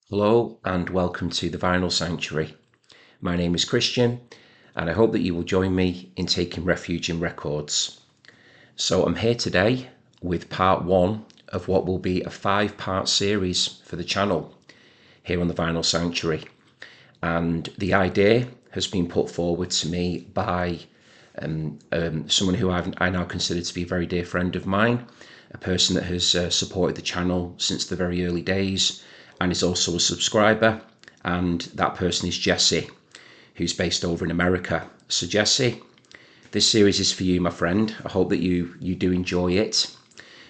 Hello and welcome to the Vinyl Sanctuary. My name is Christian and I hope that you will join me in taking refuge in records. So I'm here today with part one of what will be a 5-part series for the channel here on the Vinyl Sanctuary. And the idea has been put forward to me by someone who I now consider to be a very dear friend of mine, a person that has supported the channel since the very early days and is also a subscriber, and that person is Jesse, who's based over in America. So Jesse, this series is for you, my friend. I hope that you do enjoy it.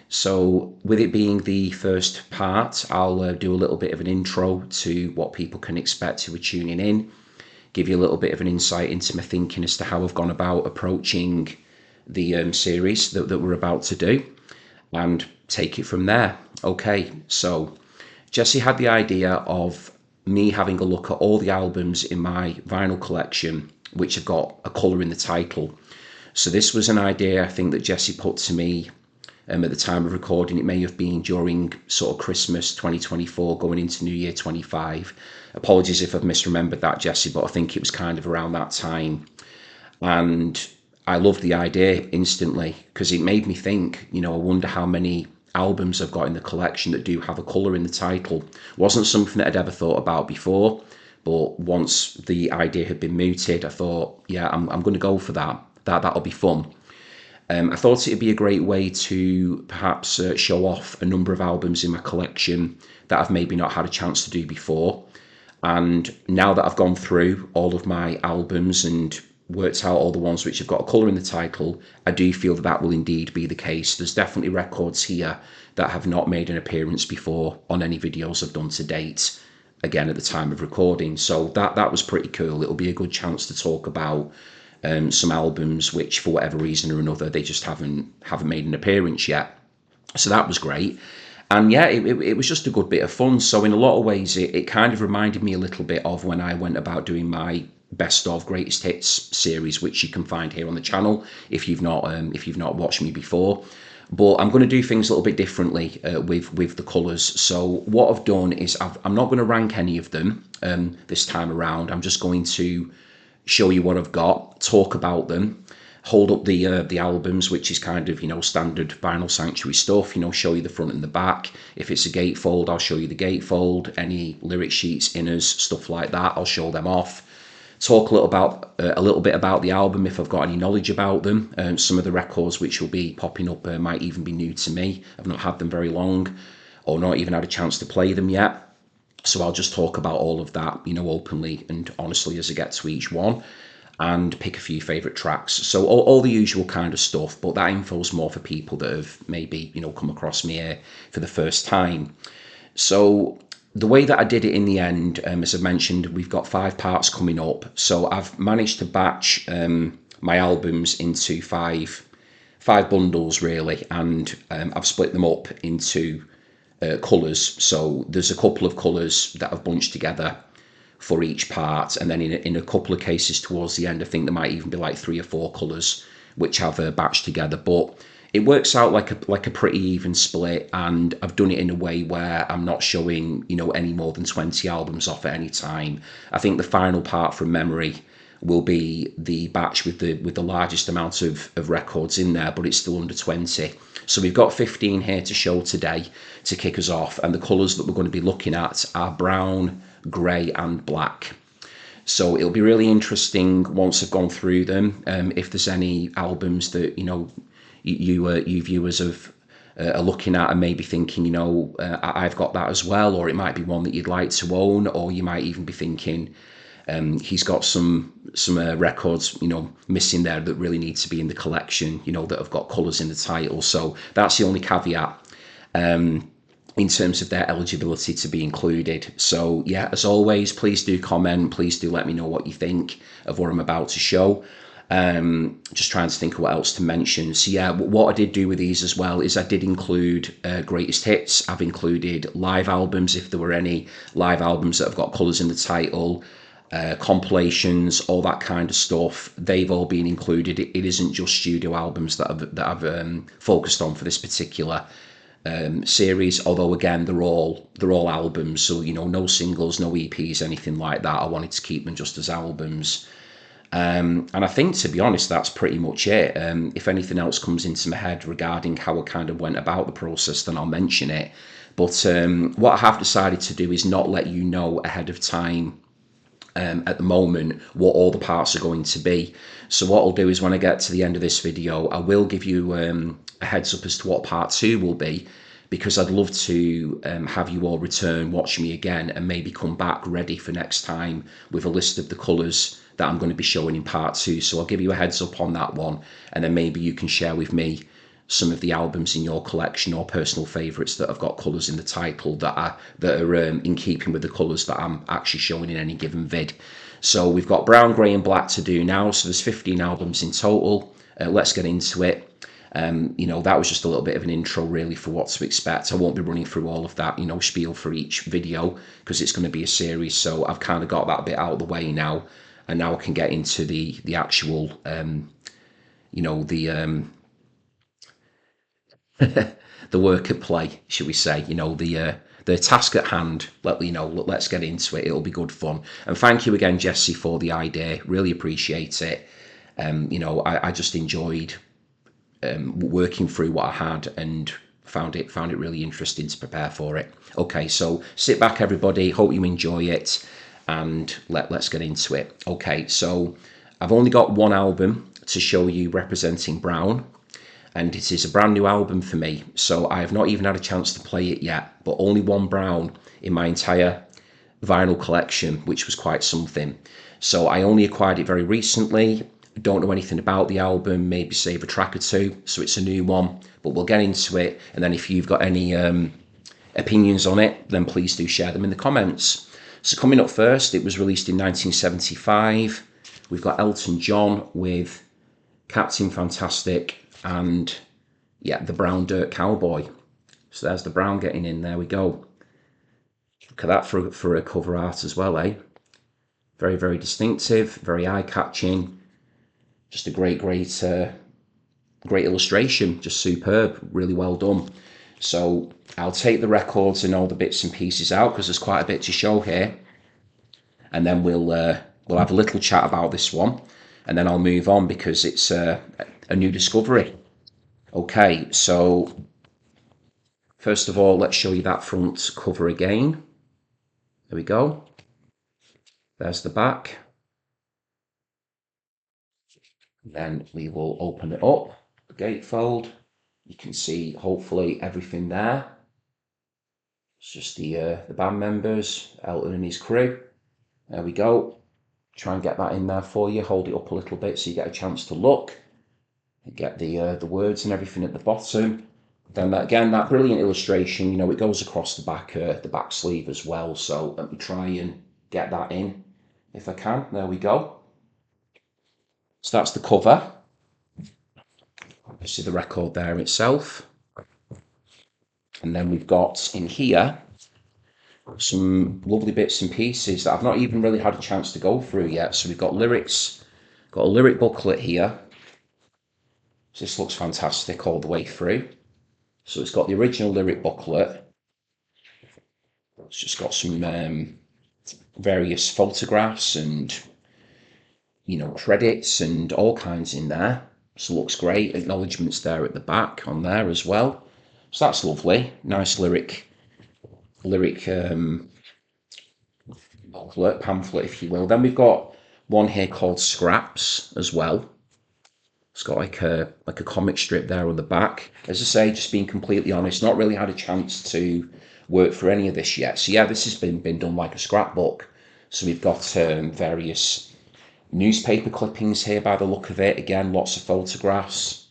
So with it being the first part, I'll do a little bit of an intro to what people can expect who are tuning in, give you a little bit of an insight into my thinking as to how I've gone about approaching the series that we're about to do, and take it from there. Okay, so Jesse had the idea of me having a look at all the albums in my vinyl collection which have got a colour in the title. So this was an idea I think that Jesse put to me at the time of recording. It may have been during sort of Christmas 2024 going into New Year 25. Apologies if I've misremembered that, Jesse, but I think it was kind of around that time. And I loved the idea instantly because it made me think, I wonder how many albums I've got in the collection that do have a colour in the title. Wasn't something that I'd ever thought about before, but once the idea had been mooted, I thought, yeah, I'm going to go for that. That'll be fun. I thought it'd be a great way to perhaps show off a number of albums in my collection that I've maybe not had a chance to do before. And now that I've gone through all of my albums and worked out all the ones which have got a colour in the title, I do feel that will indeed be the case. There's definitely records here that have not made an appearance before on any videos I've done to date, again at the time of recording. So that was pretty cool. It'll be a good chance to talk about some albums which, for whatever reason or another, they just haven't made an appearance yet. So that was great. And yeah, it was just a good bit of fun. So in a lot of ways, it kind of reminded me a little bit of when I went about doing my best of greatest hits series, which you can find here on the channel if you've not watched me before. But I'm going to do things a little bit differently with the colours. So what I've done is I'm not going to rank any of them this time around. I'm just going to show you what I've got, talk about them, hold up the albums, which is kind of standard Vinyl Sanctuary stuff. Show you the front and the back. If it's a gatefold, I'll show you the gatefold. Any lyric sheets, inners, stuff like that, I'll show them off. Talk a little bit about the album if I've got any knowledge about them. Some of the records which will be popping up might even be new to me. I've not had them very long, or not even had a chance to play them yet. So I'll just talk about all of that, openly and honestly as I get to each one, and pick a few favourite tracks. So all the usual kind of stuff, but that info's more for people that have maybe, come across me here for the first time. So the way that I did it in the end, as I mentioned, we've got 5 parts coming up. So I've managed to batch my albums into five bundles really, and I've split them up into colours. So there's a couple of colours that I've bunched together for each part, and then in a couple of cases towards the end, I think there might even be like 3 or 4 colours which I've batched together. But it works out like a pretty even split, and I've done it in a way where I'm not showing any more than 20 albums off at any time. I think the final part from memory will be the batch with the largest amount of records in there, but it's still under 20. So we've got 15 here to show today to kick us off, and the colours that we're going to be looking at are brown, grey and black. So it'll be really interesting once I've gone through them, if there's any albums that you viewers are looking at and maybe thinking, I've got that as well, or it might be one that you'd like to own, or you might even be thinking he's got some records missing there that really need to be in the collection, that have got colours in the title. So that's the only caveat in terms of their eligibility to be included. So yeah, as always, please do comment, please do let me know what you think of what I'm about to show. Just trying to think of what else to mention. So yeah, what I did do with these as well is I did include greatest hits. I've included live albums if there were any live albums that have got colours in the title, compilations, all that kind of stuff. They've all been included. It isn't just studio albums that I've focused on for this particular series, although again they're all albums, so no singles, no EPs, anything like that. I wanted to keep them just as albums. And I think, to be honest, that's pretty much it. If anything else comes into my head regarding how I kind of went about the process, then I'll mention it. But what I have decided to do is not let you know ahead of time at the moment what all the parts are going to be. So what I'll do is when I get to the end of this video, I will give you a heads up as to what part 2 will be, because I'd love to have you all return, watch me again, and maybe come back ready for next time with a list of the colours that I'm going to be showing in part 2. So I'll give you a heads up on that one, and then maybe you can share with me some of the albums in your collection or personal favourites that have got colours in the title that are in keeping with the colours that I'm actually showing in any given vid. So we've got brown, grey and black to do now, so there's 15 albums in total. Let's get into it. That was just a little bit of an intro really for what to expect. I won't be running through all of that, spiel for each video, because it's going to be a series, so I've kind of got that bit out of the way now, and now I can get into the actual the work at play, should we say, the task at hand. Let's get into it. It'll be good fun. And thank you again, Jesse, for the idea. Really appreciate it. I just enjoyed working through what I had and found it really interesting to prepare for it. Okay, so sit back, everybody. Hope you enjoy it, and let's get into it. Okay, so I've only got one album to show you representing brown, and it is a brand new album for me, so I have not even had a chance to play it yet, but only one brown in my entire vinyl collection, which was quite something. So I only acquired it very recently, don't know anything about the album, maybe save a track or two, so it's a new one, but we'll get into it, and then if you've got any opinions on it, then please do share them in the comments. So coming up first, it was released in 1975. We've got Elton John with Captain Fantastic and the Brown Dirt Cowboy. So there's the brown getting in, there we go. Look at that for a cover art as well, eh? Very, very distinctive, very eye-catching. Just a great illustration, just superb, really well done. So I'll take the records and all the bits and pieces out, because there's quite a bit to show here, and then we'll have a little chat about this one, and then I'll move on because it's a new discovery. Okay, so first of all, let's show you that front cover again. There we go. There's the back. Then we will open it up, the gatefold. You can see hopefully everything there. It's just the band members, Elton and his crew. There we go. Try and get that in there for you. Hold it up a little bit so you get a chance to look. You get the words and everything at the bottom. Then that brilliant illustration. It goes across the back sleeve as well. So let me try and get that in if I can. There we go. So that's the cover. You see the record there itself. And then we've got in here some lovely bits and pieces that I've not even really had a chance to go through yet. So we've got lyrics, got a lyric booklet here. So this looks fantastic all the way through. So it's got the original lyric booklet. It's just got some various photographs and credits and all kinds in there. So it looks great. Acknowledgements there at the back on there as well. So that's lovely. Nice lyric booklet, pamphlet, if you will. Then we've got one here called Scraps as well. It's got like a comic strip there on the back. As I say, just being completely honest, not really had a chance to work for any of this yet. So yeah, this has been done like a scrapbook. So we've got various newspaper clippings here by the look of it. Again, lots of photographs.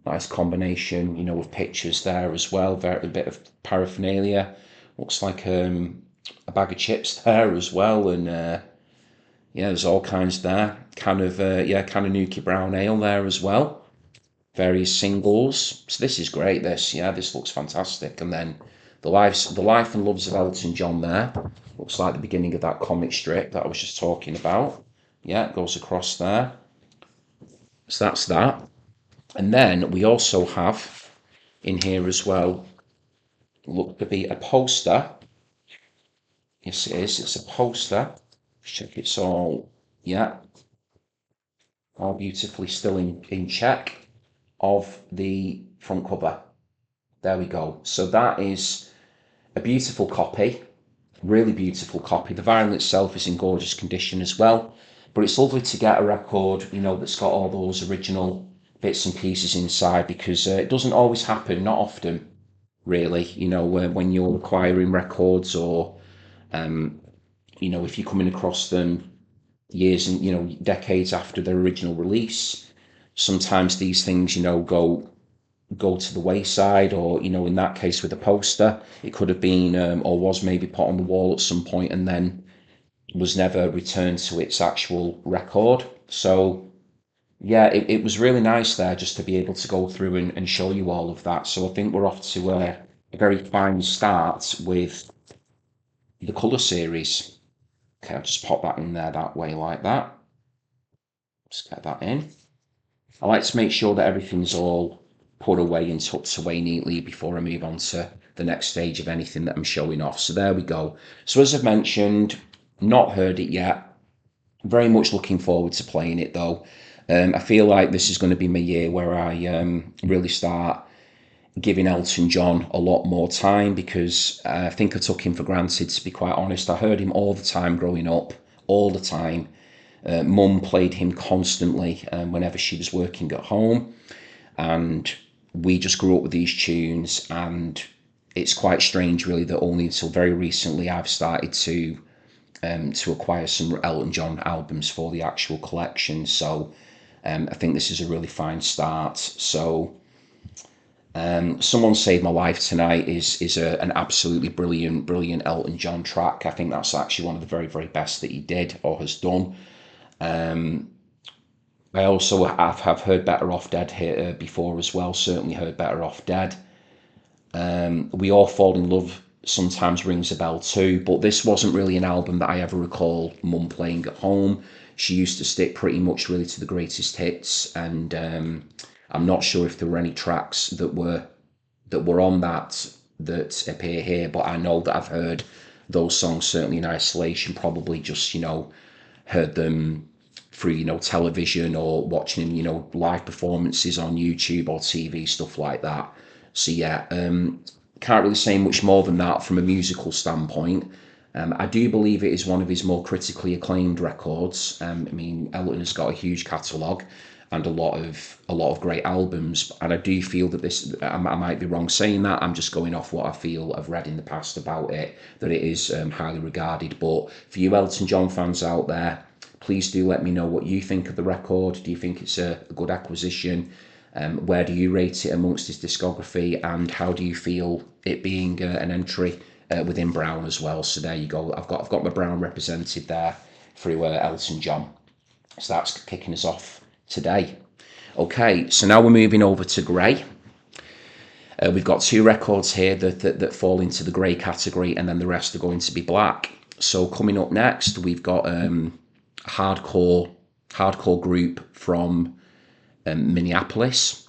Nice combination, with pictures there as well. A bit of paraphernalia. Looks like a bag of chips there as well, and there's all kinds there. Kind of Nuki Brown Ale there as well. Various singles. So this is great. This looks fantastic. And then the life and loves of Elton John there. Looks like the beginning of that comic strip that I was just talking about. Yeah, it goes across there. So that's that. And then we also have in here as well look to be a poster. Yes, it is. It's a poster. Check it's all, yeah, all beautifully still in check of the front cover. There we go. So that is a beautiful copy, really beautiful copy. The vinyl itself is in gorgeous condition as well, but it's lovely to get a record, that's got all those original bits and pieces inside, because it doesn't always happen, not often, really. When you're acquiring records, or if you're coming across them years and decades after their original release, sometimes these things go to the wayside, or in that case with a poster, it could have been or was maybe put on the wall at some point and then was never returned to its actual record. So yeah, it was really nice there just to be able to go through and show you all of that. So I think we're off to a very fine start with the colour series. Okay, I'll just pop that in there that way, like that. Just get that in. I like to make sure that everything's all put away and tucked away neatly before I move on to the next stage of anything that I'm showing off. So there we go. So as I've mentioned, not heard it yet. Very much looking forward to playing it though. I feel like this is going to be my year where I really start giving Elton John a lot more time, because I think I took him for granted, to be quite honest. I heard him all the time growing up, all the time. Mum played him constantly whenever she was working at home, and we just grew up with these tunes. And it's quite strange, really, that only until very recently I've started to acquire some Elton John albums for the actual collection. So I think this is a really fine start. So Someone Saved My Life Tonight is an absolutely brilliant Elton John track. I think that's actually one of the very, very best that he did or has done. I also have heard Better Off Dead here before as well. Certainly heard Better Off Dead. We All Fall in Love sometimes rings a bell too, but this wasn't really an album that I ever recall Mum playing at home. She used to stick pretty much really to the greatest hits, and I'm not sure if there were any tracks that were on that appear here, but I know that I've heard those songs certainly in isolation, probably just heard them through television, or watching live performances on YouTube or TV, stuff like that. So yeah, can't really say much more than that from a musical standpoint. I do believe it is one of his more critically acclaimed records. I mean, Elton has got a huge catalogue and a lot of great albums, and I do feel that this, I might be wrong saying that, I'm just going off what I feel I've read in the past about it, that it is highly regarded. But for you Elton John fans out there, please do let me know what you think of the record. Do you think it's a good acquisition? Where do you rate it amongst his discography, and how do you feel it being an entry within Brown as well? So there you go. I've got my Brown represented there through Elton John. So that's kicking us off today. Okay, so now we're moving over to Grey. We've got two records here that fall into the Grey category, and then the rest are going to be black. So coming up next, we've got a hardcore group from Minneapolis.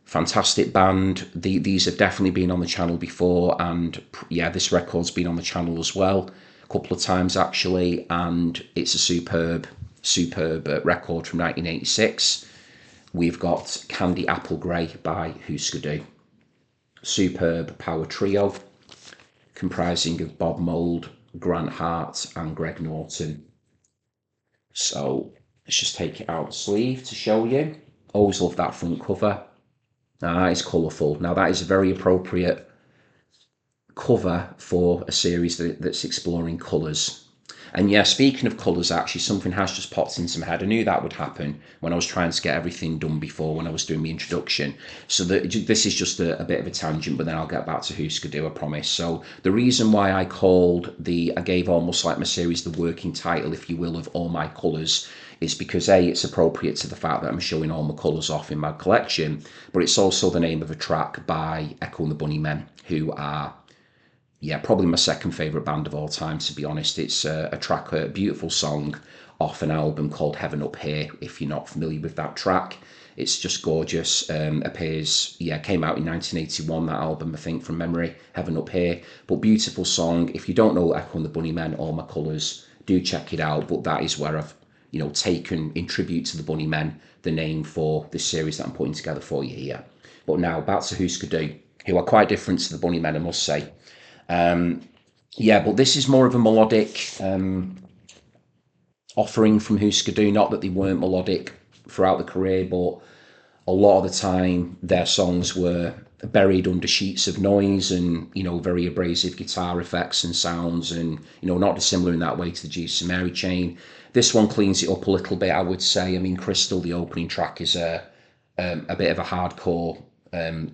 Fantastic band. These have definitely been on the channel before, and yeah, this record's been on the channel as well a couple of times actually, and it's a superb record from 1986. We've got Candy Apple Grey by Hüsker. Superb power trio comprising of Bob Mould, Grant Hart and Greg Norton. So let's just take it out the sleeve to show you. Always love that front cover. Now that is colourful. Now that is a very appropriate cover for a series that's exploring colours. And yeah, speaking of colours, actually something has just popped into my head. I knew that would happen when I was trying to get everything done before, when I was doing the introduction. So this is just a bit of a tangent, but then I'll get back to Hüsker, I promise. So the reason why I gave almost like my series the working title, if you will, of All My Colours, is because A, it's appropriate to the fact that I'm showing all my colours off in my collection, but it's also the name of a track by Echo The Bunnymen, who are, yeah, probably my second favourite band of all time, to be honest. It's a beautiful song off an album called Heaven Up Here, if you're not familiar with that track. It's just gorgeous. Came out in 1981, that album, I think, from memory, Heaven Up Here. But beautiful song. If you don't know Echo and the Bunnymen or My Colours, do check it out. But that is where I've, taken, in tribute to the Bunnymen, the name for this series that I'm putting together for you here. But now, back to Hüsker, who are quite different to the Bunnymen, I must say. But this is more of a melodic offering from Hüsker. Not that they weren't melodic throughout the career, but a lot of the time their songs were buried under sheets of noise and, very abrasive guitar effects and sounds, and, not dissimilar in that way to the Jesus and Mary chain. This one cleans it up a little bit, I would say. I mean, Crystal, the opening track, is a bit of a hardcore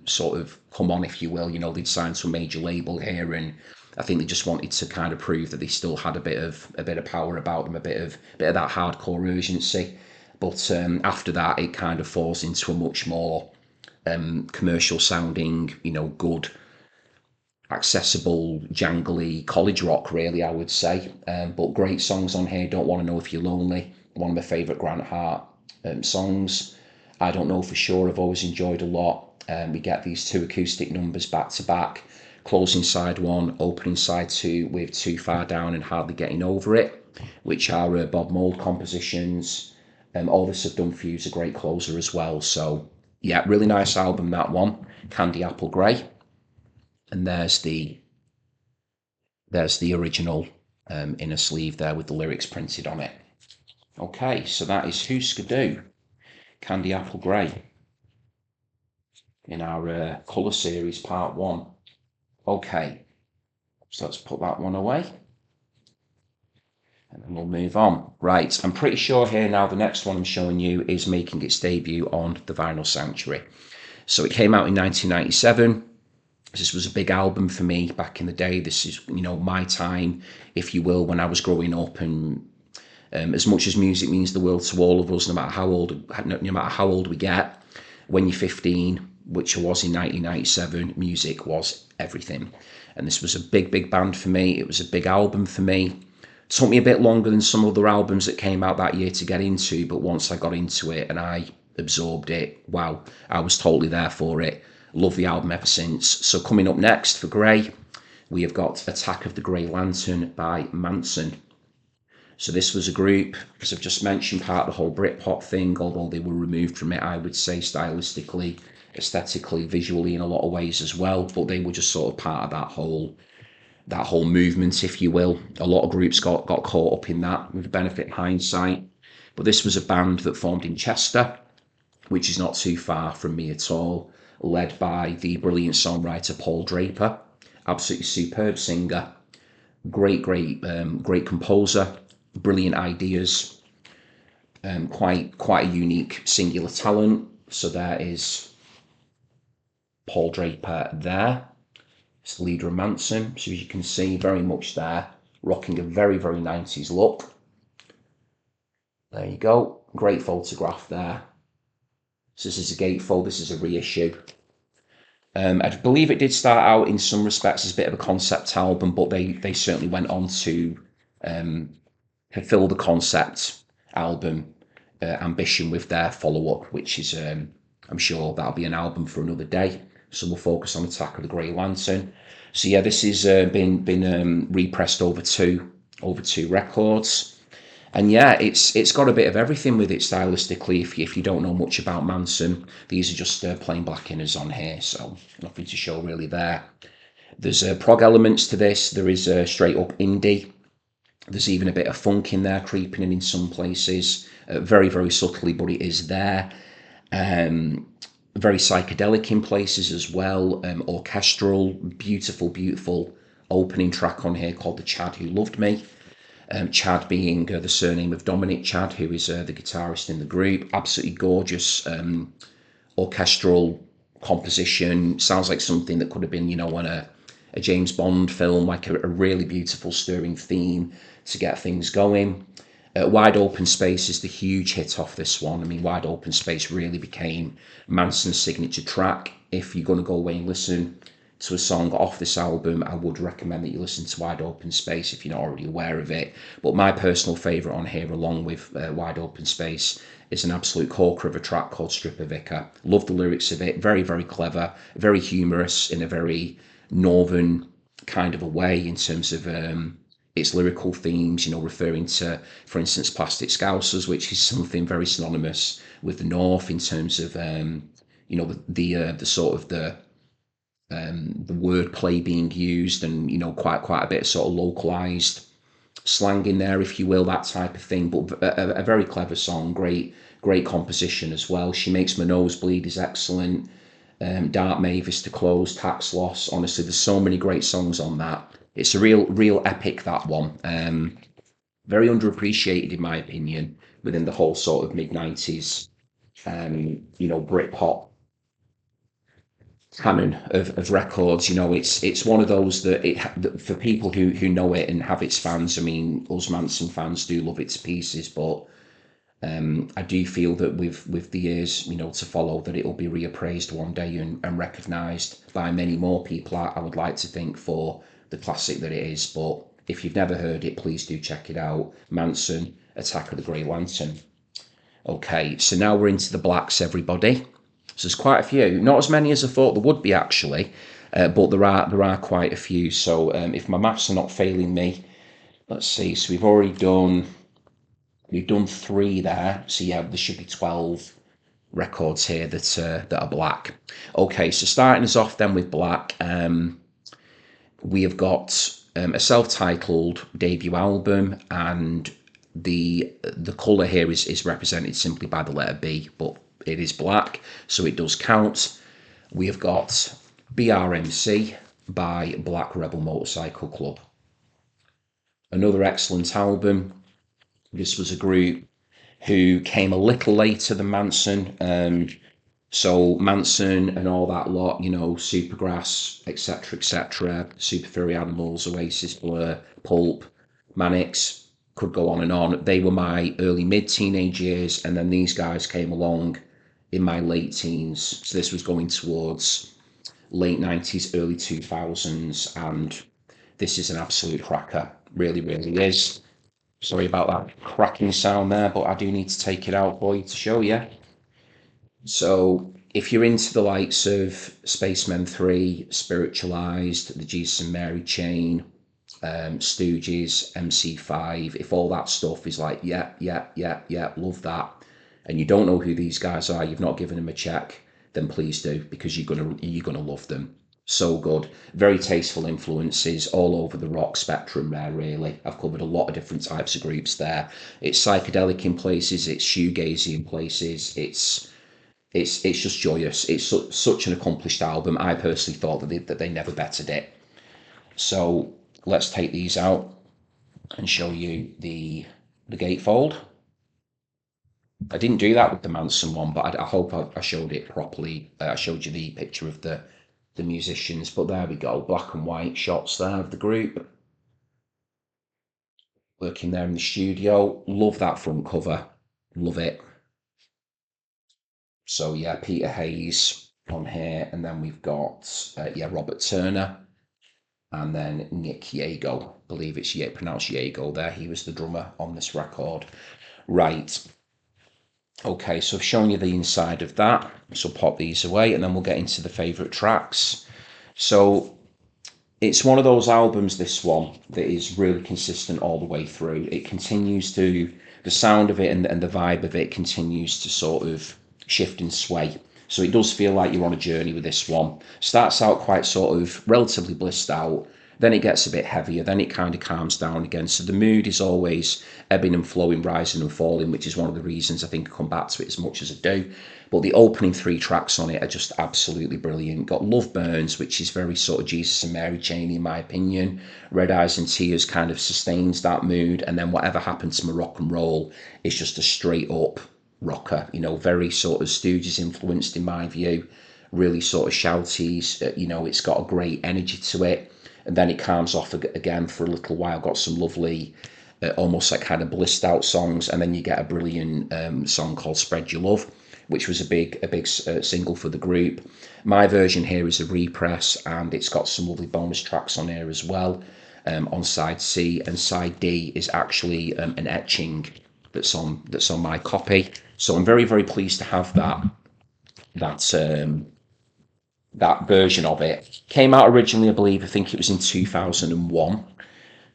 sort of come on, if you will. They'd signed to a major label here, and I think they just wanted to kind of prove that they still had a bit of power about them, a bit of that hardcore urgency. But after that, it kind of falls into a much more commercial sounding, good, accessible, jangly college rock, really, I would say. But great songs on here. Don't Want to Know If You're Lonely, one of my favourite Grant Hart songs. I Don't Know For Sure, I've always enjoyed a lot. We get these two acoustic numbers back to back. Closing side one, opening side two with Too Far Down and Hardly Getting Over It, which are Bob Mould compositions. All This I've Done For You is a great closer as well. So, yeah, really nice album, that one. Candy Apple Grey. And there's the original in a sleeve there with the lyrics printed on it. Okay, so that is Hüsker, Candy Apple Grey, in our colour series part 1. Okay, so let's put that one away. And then we'll move on. Right, I'm pretty sure here now the next one I'm showing you is making its debut on the Vinyl Sanctuary. So it came out in 1997. This was a big album for me back in the day. This is, my time, if you will, when I was growing up. And as much as music means the world to all of us, no matter how old we get, when you're 15, which I was in 1997, music was everything. And this was a big band for me. It was a big album for me. Took me a bit longer than some other albums that came out that year to get into, but once I got into it and I absorbed it, wow, I was totally there for it. Love the album ever since. So coming up next for Grey, we have got Attack of the Grey Lantern by Mansun. So this was a group, as I've just mentioned, part of the whole Britpop thing, although they were removed from it, I would say, stylistically, aesthetically, visually in a lot of ways as well. But they were just sort of part of that whole movement, if you will. A lot of groups got caught up in that with the benefit of hindsight. But this was a band that formed in Chester, which is not too far from me at all, led by the brilliant songwriter Paul Draper, absolutely superb singer, great composer, brilliant ideas, quite a unique singular talent. So there is Paul Draper there. It's the leader of Mansun, so as you can see, very much there, rocking a very 90s look. There you go, great photograph there. So this is a gatefold, this is a reissue. I believe it did start out in some respects as a bit of a concept album, but they certainly went on to fulfill the concept album ambition with their follow-up, which is, I'm sure that'll be an album for another day. So we'll focus on Attack of the Grey Lantern. So yeah, this has been repressed over two records. And yeah, it's got a bit of everything with it stylistically. If you don't know much about Mansun, these are just plain black inners on here, so nothing to show really there. There's prog elements to this. There is straight up indie. There's even a bit of funk in there, creeping in some places, very subtly, but it is there. Very psychedelic in places as well. Orchestral, beautiful opening track on here called The Chad Who Loved Me. Chad being the surname of Dominic Chad, who is the guitarist in the group. Absolutely gorgeous orchestral composition. Sounds like something that could have been, on a James Bond film, like a really beautiful, stirring theme to get things going. Wide Open Space is the huge hit off this one. I mean, Wide Open Space really became Manson's signature track. If you're going to go away and listen to a song off this album, I would recommend that you listen to Wide Open Space if you're not already aware of it. But my personal favourite on here, along with Wide Open Space, is an absolute corker of a track called Stripper Vicar. Love the lyrics of it. Very, very clever, very humorous in a very northern kind of a way in terms of its lyrical themes, referring to, for instance, plastic scousers, which is something very synonymous with the North in terms of, the sort of the wordplay being used, and quite a bit of sort of localized slang in there, if you will, that type of thing. But a very clever song, great composition as well. She Makes My Nose Bleed is excellent. Dark Mavis to Close, Tax Loss. Honestly, there's so many great songs on that. It's a real epic, that one. Very underappreciated in my opinion within the whole sort of mid 90s, Britpop canon of records. It's one of those that for people who know it and have its fans. I mean, us Manson fans do love it to pieces, but I do feel that with the years, to follow, that it will be reappraised one day and recognised by many more people. I would like to think, for the classic that it is. But if you've never heard it, please do check it out. Mansun, Attack of the Grey Lantern. Okay, so now we're into the blacks, everybody. So there's quite a few, not as many as I thought there would be actually, but there are quite a few. So if my maths are not failing me, let's see. So we've done 3 there. So yeah, there should be 12 records here that are black. Okay, so starting us off then with black, we have got a self-titled debut album, and the colour here is represented simply by the letter B, but it is black, so it does count. We have got BRMC by Black Rebel Motorcycle Club. Another excellent album. This was a group who came a little later than Manson. So Manson and all that lot, Supergrass, etc., Super Furry Animals, Oasis, Blur, Pulp, Mannix, could go on and on. They were my early mid-teenage years, and then these guys came along in my late teens. So this was going towards late 90s, early 2000s, and this is an absolute cracker. Really, really is. Sorry about that cracking sound there, but I do need to take it out for you to show you. So if you're into the likes of Spacemen 3, Spiritualized, the Jesus and Mary Chain, Stooges, MC5, if all that stuff is like, yeah, love that, and you don't know who these guys are, you've not given them a check, then please do, because you're gonna love them. So good. Very tasteful influences all over the rock spectrum there, really. I've covered a lot of different types of groups there. It's psychedelic in places, it's shoegazy in places, it's just joyous. It's such an accomplished album. I personally thought that they never bettered it. So let's take these out and show you the gatefold. I didn't do that with the Manson one, but I hope I showed it properly. I showed you the picture of the musicians, but there we go, black and white shots there of the group working there in the studio. Love that front cover, love it. So yeah, Peter Hayes on here, and then we've got Robert Turner, and then Nick Yago. I believe it's pronounced Yago there. He was the drummer on this record. Right. Okay, so I've shown you the inside of that. So pop these away, and then we'll get into the favourite tracks. So it's one of those albums, this one, that is really consistent all the way through. It continues to, the sound of it and the vibe of it continues to sort of shift and sway. So it does feel like you're on a journey with this one. Starts out quite sort of relatively blissed out, then it gets a bit heavier, then it kind of calms down again. So the mood is always ebbing and flowing, rising and falling, which is one of the reasons I think I come back to it as much as I do. But the opening 3 tracks on it are just absolutely brilliant. Got Love Burns, which is very sort of Jesus and Mary Chain in my opinion. Red Eyes and Tears kind of sustains that mood, and then Whatever Happened to My Rock and Roll is just a straight up rocker, very sort of Stooges influenced in my view, really sort of shouty, it's got a great energy to it, and then it calms off again for a little while, got some lovely almost like kind of blissed out songs, and then you get a brilliant song called Spread Your Love, which was a big single for the group. My version here is a repress, and it's got some lovely bonus tracks on here as well. On side C, and side D is actually an etching that's on my copy. So I'm very, very pleased to have that version of it. Came out originally, I think it was in 2001.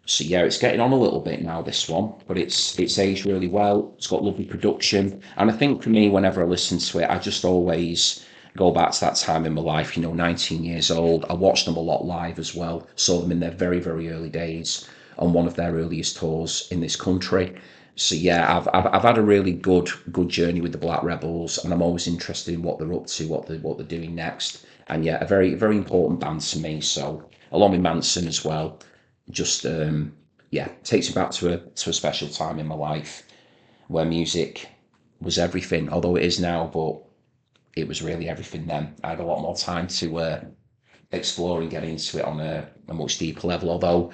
So yeah, it's getting on a little bit now, this one, but it's aged really well. It's got lovely production, and I think for me, whenever I listen to it, I just always go back to that time in my life. 19 years old. I watched them a lot live as well. Saw them in their very, very early days on one of their earliest tours in this country. So yeah, I've had a really good journey with the Black Rebels, and I'm always interested in what they're up to, what they're doing next. And yeah, a very, very important band to me. So along with Mansun as well, just yeah, takes me back to a special time in my life where music was everything. Although it is now, but it was really everything then. I had a lot more time to explore and get into it on a much deeper level. Although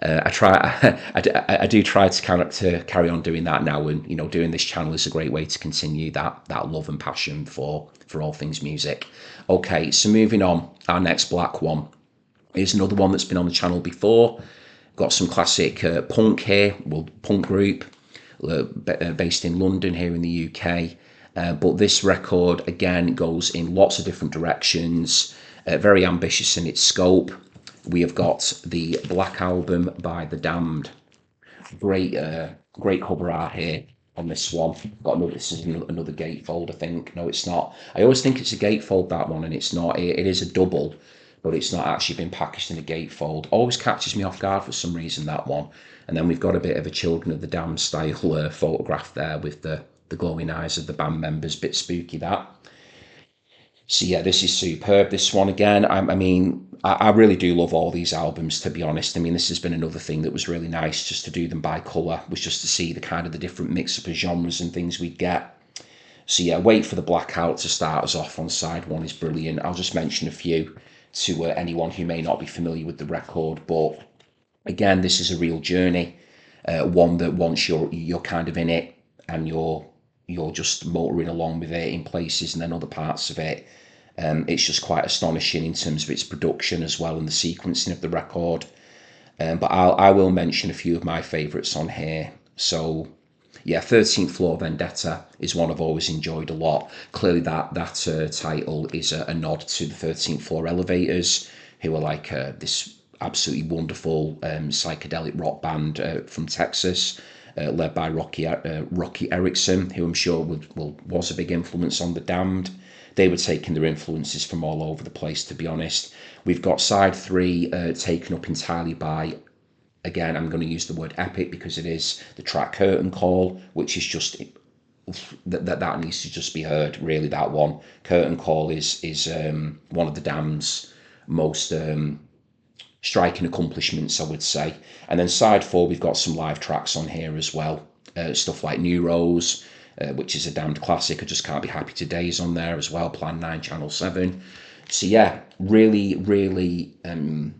I try, I do try to carry on doing that now, and doing this channel is a great way to continue that love and passion for all things music. Okay, so moving on, our next black one is another one that's been on the channel before. Got some classic punk here, well, punk group based in London here in the UK. But this record again goes in lots of different directions, very ambitious in its scope. We have got the Black Album by The Damned. Great cover art here on this one. This is another gatefold, I think. No, it's not. I always think it's a gatefold, that one, and it's not. It is a double, but it's not actually been packaged in a gatefold. Always catches me off guard for some reason, that one. And then we've got a bit of a Children of the Damned style photograph there with the glowing eyes of the band members. Bit spooky, that. So yeah, this is superb. This one again, I really do love all these albums, to be honest. This has been another thing that was really nice, just to do them by colour, was just to see the kind of the different mix-up of genres and things we'd get. So yeah, Wait for the Blackout to start us off on side one is brilliant. I'll just mention a few to anyone who may not be familiar with the record, but again, this is a real journey, one that once you're kind of in it and you're just motoring along with it in places, and then other parts of it, it's just quite astonishing in terms of its production as well and the sequencing of the record. But I will mention a few of my favourites on here. So yeah, 13th Floor Vendetta is one I've always enjoyed a lot. Clearly that title is a nod to the 13th Floor Elevators, who are like this absolutely wonderful psychedelic rock band from Texas, led by Rocky Erickson, who I'm sure was a big influence on The Damned. They were taking their influences from all over the place, to be honest. We've got side three taken up entirely by, again, I'm going to use the word epic because it is, the track Curtain Call, which is just, that needs to just be heard, really, that one. Curtain Call is one of the Damned's most striking accomplishments, I would say. And then side four, we've got some live tracks on here as well. Stuff like New Rose, which is a Damned classic. I Just Can't Be Happy Today's on there as well. Plan 9, Channel 7. So yeah, really, really a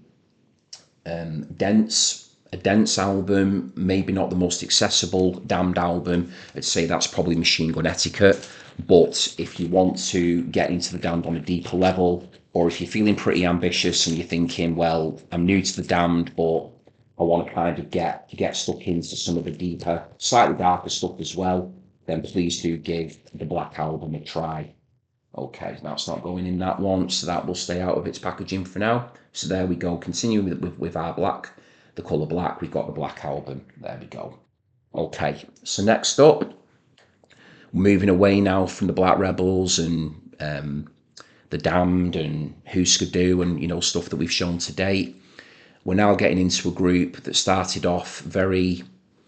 dense album. Maybe not the most accessible Damned album. I'd say that's probably Machine Gun Etiquette. But if you want to get into the Damned on a deeper level, or if you're feeling pretty ambitious and you're thinking, well, I'm new to the Damned, but I want to kind of get stuck into some of the deeper, slightly darker stuff as well, then please do give the Black Album a try. Okay, that's not going in that one, so that will stay out of its packaging for now. So there we go, continuing with our black, the colour black, we've got the Black Album. There we go. Okay, so next up, moving away now from the Black Rebels and the Damned and Hüsker and stuff that we've shown to date. We're now getting into a group that started off very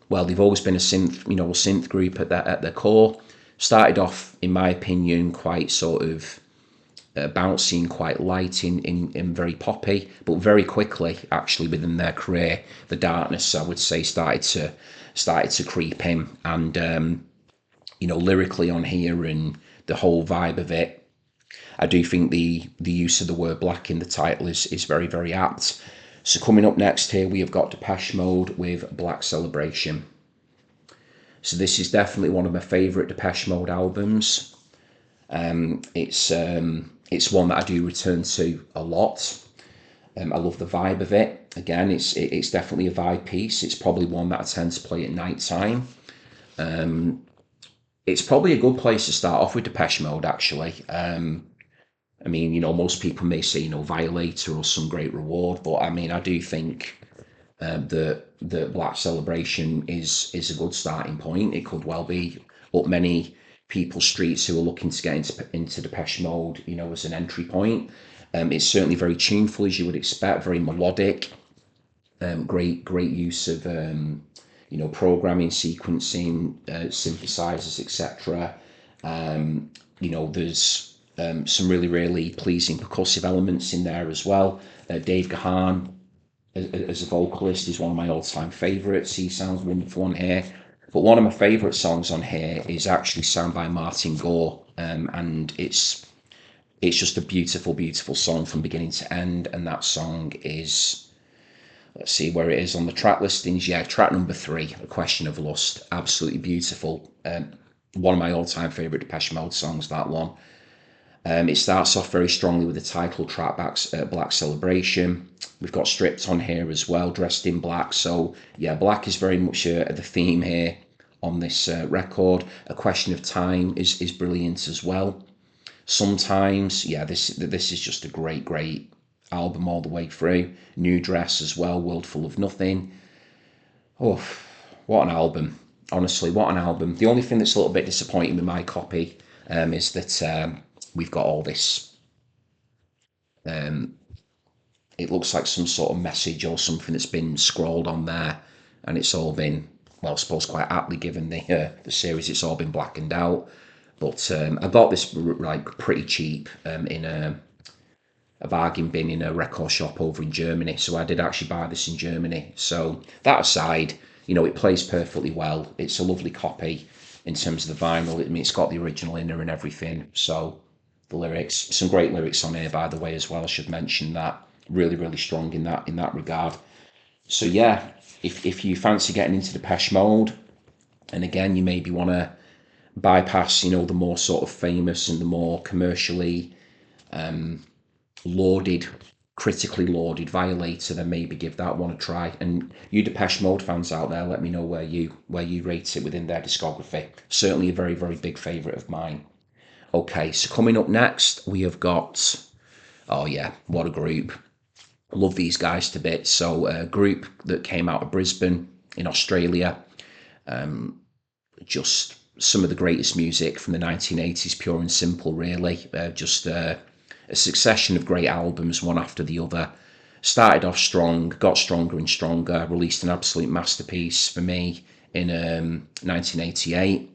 well. They've always been a synth group at their core. Started off, in my opinion, quite sort of bouncy and quite light and very poppy, but very quickly, actually, within their career, the darkness, I would say, started to creep in, and lyrically on here and the whole vibe of it, I do think the use of the word black in the title is very, very apt. So coming up next here, we have got Depeche Mode with Black Celebration. So this is definitely one of my favourite Depeche Mode albums. It's one that I do return to a lot. I love the vibe of it. Again, it's definitely a vibe piece. It's probably one that I tend to play at night time. It's probably a good place to start off with Depeche Mode, actually. I mean, most people may say, Violator or Some Great Reward, but I mean, I do think the Black Celebration is a good starting point. It could well be up many people's streets who are looking to get into Depeche Mode, as an entry point. It's certainly very tuneful, as you would expect, very melodic. Great use of programming, sequencing, synthesizers, etc. There's some really pleasing percussive elements in there as well. Dave Gahan as a vocalist is one of my all-time favourites. He sounds wonderful on here. But one of my favourite songs on here is actually sung by Martin Gore, and it's just a beautiful song from beginning to end. And that song is, let's see where it is on the track listings. Yeah, track number 3, A Question of Lust. Absolutely beautiful. One of my all-time favourite Depeche Mode songs, that one. It starts off very strongly with the title track, Black Celebration. We've got Stripped on here as well, dressed in black. So yeah, black is very much the theme here on this record. A Question of Time is brilliant as well. Sometimes, yeah, this is just a great album all the way through. New Dress as well, World Full of Nothing. Oh, what an album. Honestly, what an album. The only thing that's a little bit disappointing with my copy is that we've got all this. It looks like some sort of message or something that's been scrawled on there, and it's all been, well, I suppose quite aptly given the series. It's all been blackened out. But I got this like pretty cheap in a bargain bin in a record shop over in Germany. So I did actually buy this in Germany. So that aside, it plays perfectly well. It's a lovely copy in terms of the vinyl. I mean, it's got the original inner and everything. So the lyrics, some great lyrics on here, by the way, as well. I should mention that. Really strong in that regard. So yeah, if you fancy getting into Depeche Mode, and again, you maybe want to bypass, the more sort of famous and the more commercially lauded, critically lauded Violator, then maybe give that one a try. And you Depeche Mode fans out there, let me know where you rate it within their discography. Certainly a very big favourite of mine. Okay, so coming up next, we have got, oh yeah, what a group. Love these guys to bits. So a group that came out of Brisbane in Australia. Just some of the greatest music from the 1980s, pure and simple, really. Just a succession of great albums, one after the other. Started off strong, got stronger and stronger, released an absolute masterpiece for me in 1988.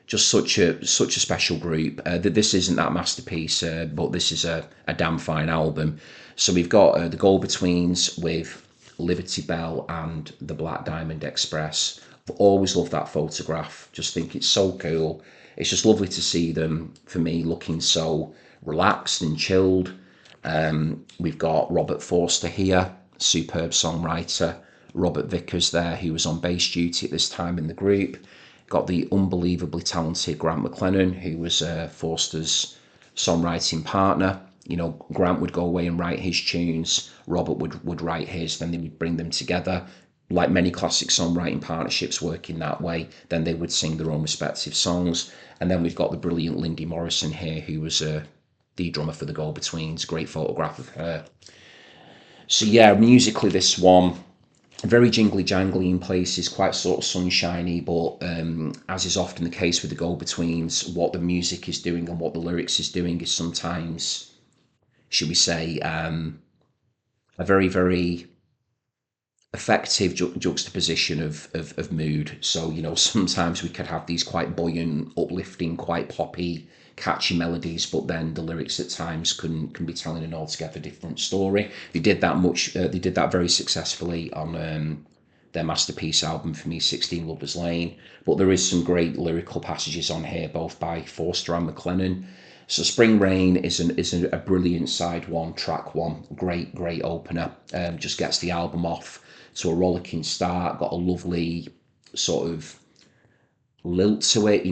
Just such a special group. This isn't that masterpiece, but this is a damn fine album. So we've got the Go-Betweens with Liberty Bell and the Black Diamond Express. I've always loved that photograph. Just think it's so cool. It's just lovely to see them, for me, looking so relaxed and chilled. We've got Robert Forster here, superb songwriter. Robert Vickers there, who was on bass duty at this time in the group. Got the unbelievably talented Grant McLennan, who was Forster's songwriting partner. Grant would go away and write his tunes, Robert would write his, then they would bring them together. Like many classic songwriting partnerships working that way, then they would sing their own respective songs. And then we've got the brilliant Lindy Morrison here, who was the drummer for the Go-Betweens. Great photograph of her. So yeah, musically this one, very jingly jangly in places, quite sort of sunshiny, but as is often the case with the Go-Betweens, what the music is doing and what the lyrics is doing is sometimes, should we say, a very effective juxtaposition of mood. So sometimes we could have these quite buoyant, uplifting, quite poppy, catchy melodies, but then the lyrics at times can be telling an altogether different story. They did that very successfully on their masterpiece album for me, 16 Lovers Lane. But there is some great lyrical passages on here, both by Forster and McLennan. So Spring Rain is a brilliant side one, track one, great opener. Just gets the album off to a rollicking start. Got a lovely sort of lilt to it,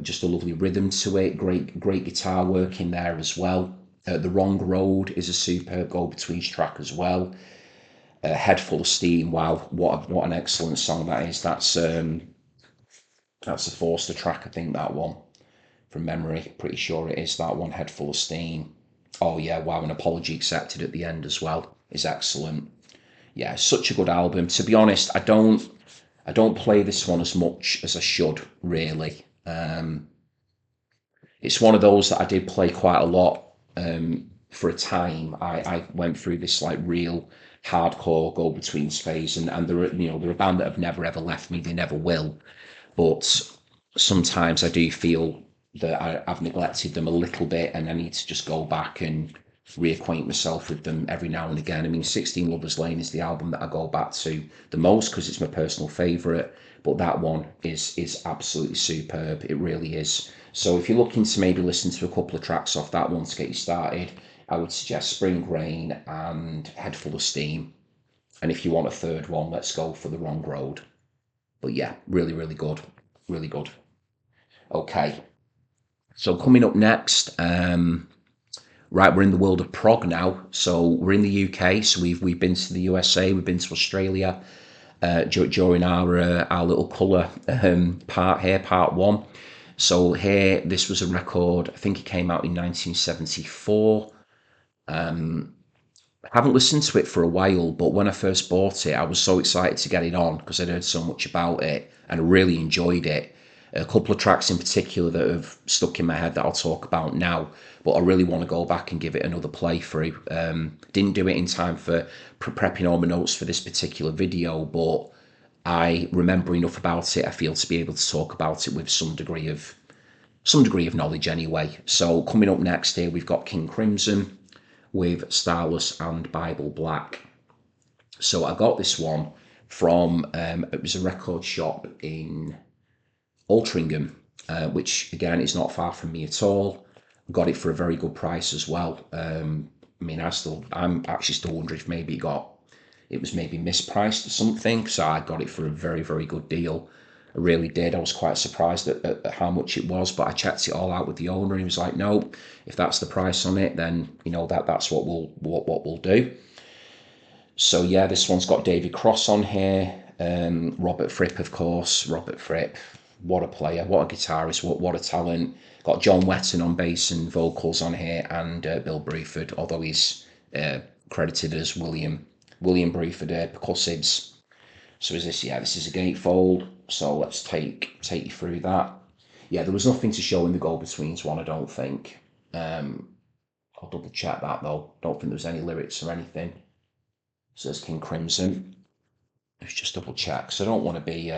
just a lovely rhythm to it. Great guitar work in there as well. The Wrong Road is a superb go-betweens track as well. Head Full of Steam, wow, what an excellent song that is. That's a Forster track, I think, that one, from memory. Pretty sure it is that one, Head Full of Steam. Oh yeah, wow, an Apology Accepted at the end as well is excellent. Yeah, such a good album. To be honest, I don't play this one as much as I should, really. It's one of those that I did play quite a lot for a time. I went through this like real hardcore go between phase, and they're a band that have never ever left me. They never will. But sometimes I do feel that I've neglected them a little bit, and I need to just go back and reacquaint myself with them every now and again. I mean, 16 Lovers Lane is the album that I go back to the most because it's my personal favourite, but that one is absolutely superb. It really is. So if you're looking to maybe listen to a couple of tracks off that one to get you started, I would suggest Spring Rain and Head Full of Steam. And if you want a third one, let's go for The Wrong Road. But yeah, really, really good. Really good. Okay. So coming up next, right, we're in the world of prog now. So we're in the UK. So we've been to the USA, we've been to Australia during our little colour part here, part one. So here, this was a record. I think it came out in 1974. I haven't listened to it for a while, but when I first bought it, I was so excited to get it on because I'd heard so much about it and I really enjoyed it. A couple of tracks in particular that have stuck in my head that I'll talk about now, but I really want to go back and give it another playthrough. Didn't do it in time for prepping all my notes for this particular video, but I remember enough about it, I feel, to be able to talk about it with some degree of knowledge anyway. So coming up next here, we've got King Crimson with Starless and Bible Black. So I got this one from, it was a record shop in Altrincham, which again is not far from me at all. Got it for a very good price as well. I mean, I'm actually still wondering if maybe it was maybe mispriced or something. So I got it for a very, very good deal. I really did. I was quite surprised at how much it was, but I checked it all out with the owner, and he was like, "No, if that's the price on it, then that's what we'll do." So yeah, this one's got David Cross on here, Robert Fripp, of course. Robert Fripp, what a player, what a guitarist, what a talent. Got John Wetton on bass and vocals on here, and Bill Bruford, although he's credited as William Bruford, percussives. So this is a gatefold. So let's take you through that. Yeah, there was nothing to show in the go-betweens one, I don't think. I'll double check that though. Don't think there was any lyrics or anything. So there's King Crimson. Let's just double check. So I don't want to be,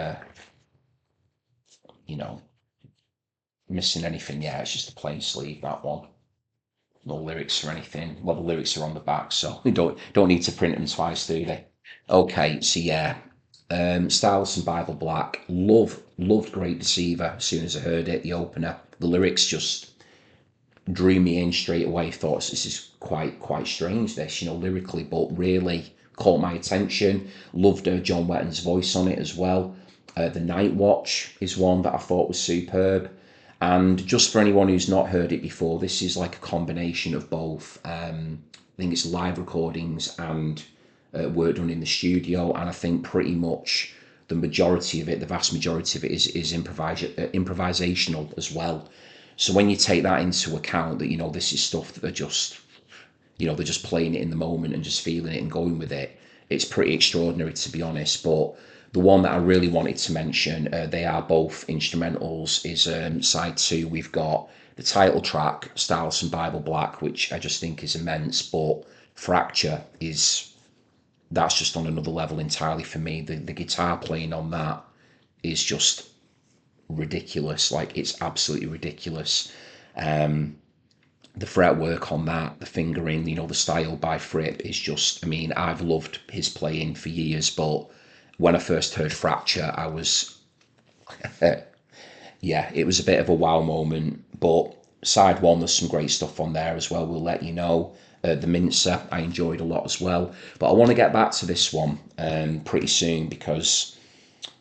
missing anything. Yeah, it's just a plain sleeve, that one. No lyrics or anything. Well, the lyrics are on the back, so we don't need to print them twice, do they? Okay, so yeah, Starless and Bible Black. Loved Great Deceiver as soon as I heard it, the opener. The lyrics just drew me in straight away. Thought this is quite strange, this, lyrically, but really caught my attention. Loved John Wetton's voice on it as well. The Night Watch is one that I thought was superb. And just for anyone who's not heard it before, this is like a combination of both. I think it's live recordings and work done in the studio, and I think pretty much the vast majority of it is improvisational as well. So when you take that into account, that this is stuff that they're just playing it in the moment and just feeling it and going with it, it's pretty extraordinary, to be honest. But the one that I really wanted to mention, they are both instrumentals, is side 2. We've got the title track, Starless and Bible Black, which I just think is immense, but Fracture that's just on another level entirely for me. The guitar playing on that is just ridiculous. Like, it's absolutely ridiculous. The fretwork on that, the fingering, the style by Fripp is just, I mean, I've loved his playing for years, but when I first heard Fracture, I was, yeah, it was a bit of a wow moment. But side 1, there's some great stuff on there as well, we'll let you know. The Mincer, I enjoyed a lot as well. But I want to get back to this one pretty soon because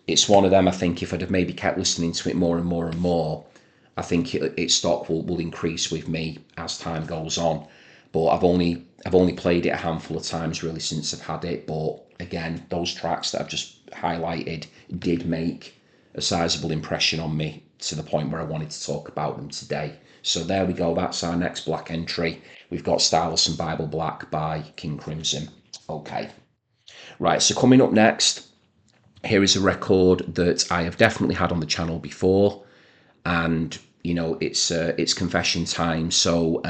it's one of them. I think if I'd have maybe kept listening to it more and more and more, I think its stock will increase with me as time goes on. But I've only played it a handful of times really since I've had it. But again, those tracks that I've just highlighted did make a sizable impression on me to the point where I wanted to talk about them today. So there we go. That's our next black entry. We've got Stylus and Bible Black by King Crimson. Okay. Right, so coming up next, here is a record that I have definitely had on the channel before, and it's confession time. So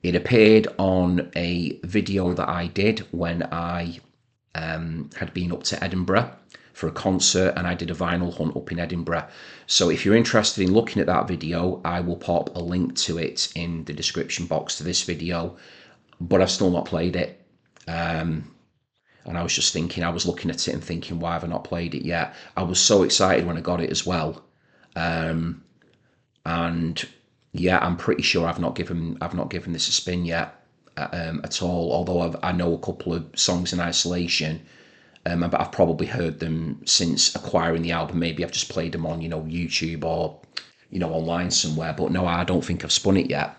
it appeared on a video that I did when I had been up to Edinburgh for a concert, and I did a vinyl hunt up in Edinburgh. So if you're interested in looking at that video, I will pop a link to it in the description box to this video, but I've still not played it. And I was just thinking, I was looking at it and thinking, why have I not played it yet? I was so excited when I got it as well. And yeah, I'm pretty sure I've not given this a spin yet at all. Although I know a couple of songs in isolation, but I've probably heard them since acquiring the album. Maybe I've just played them on YouTube or online somewhere. But no, I don't think I've spun it yet.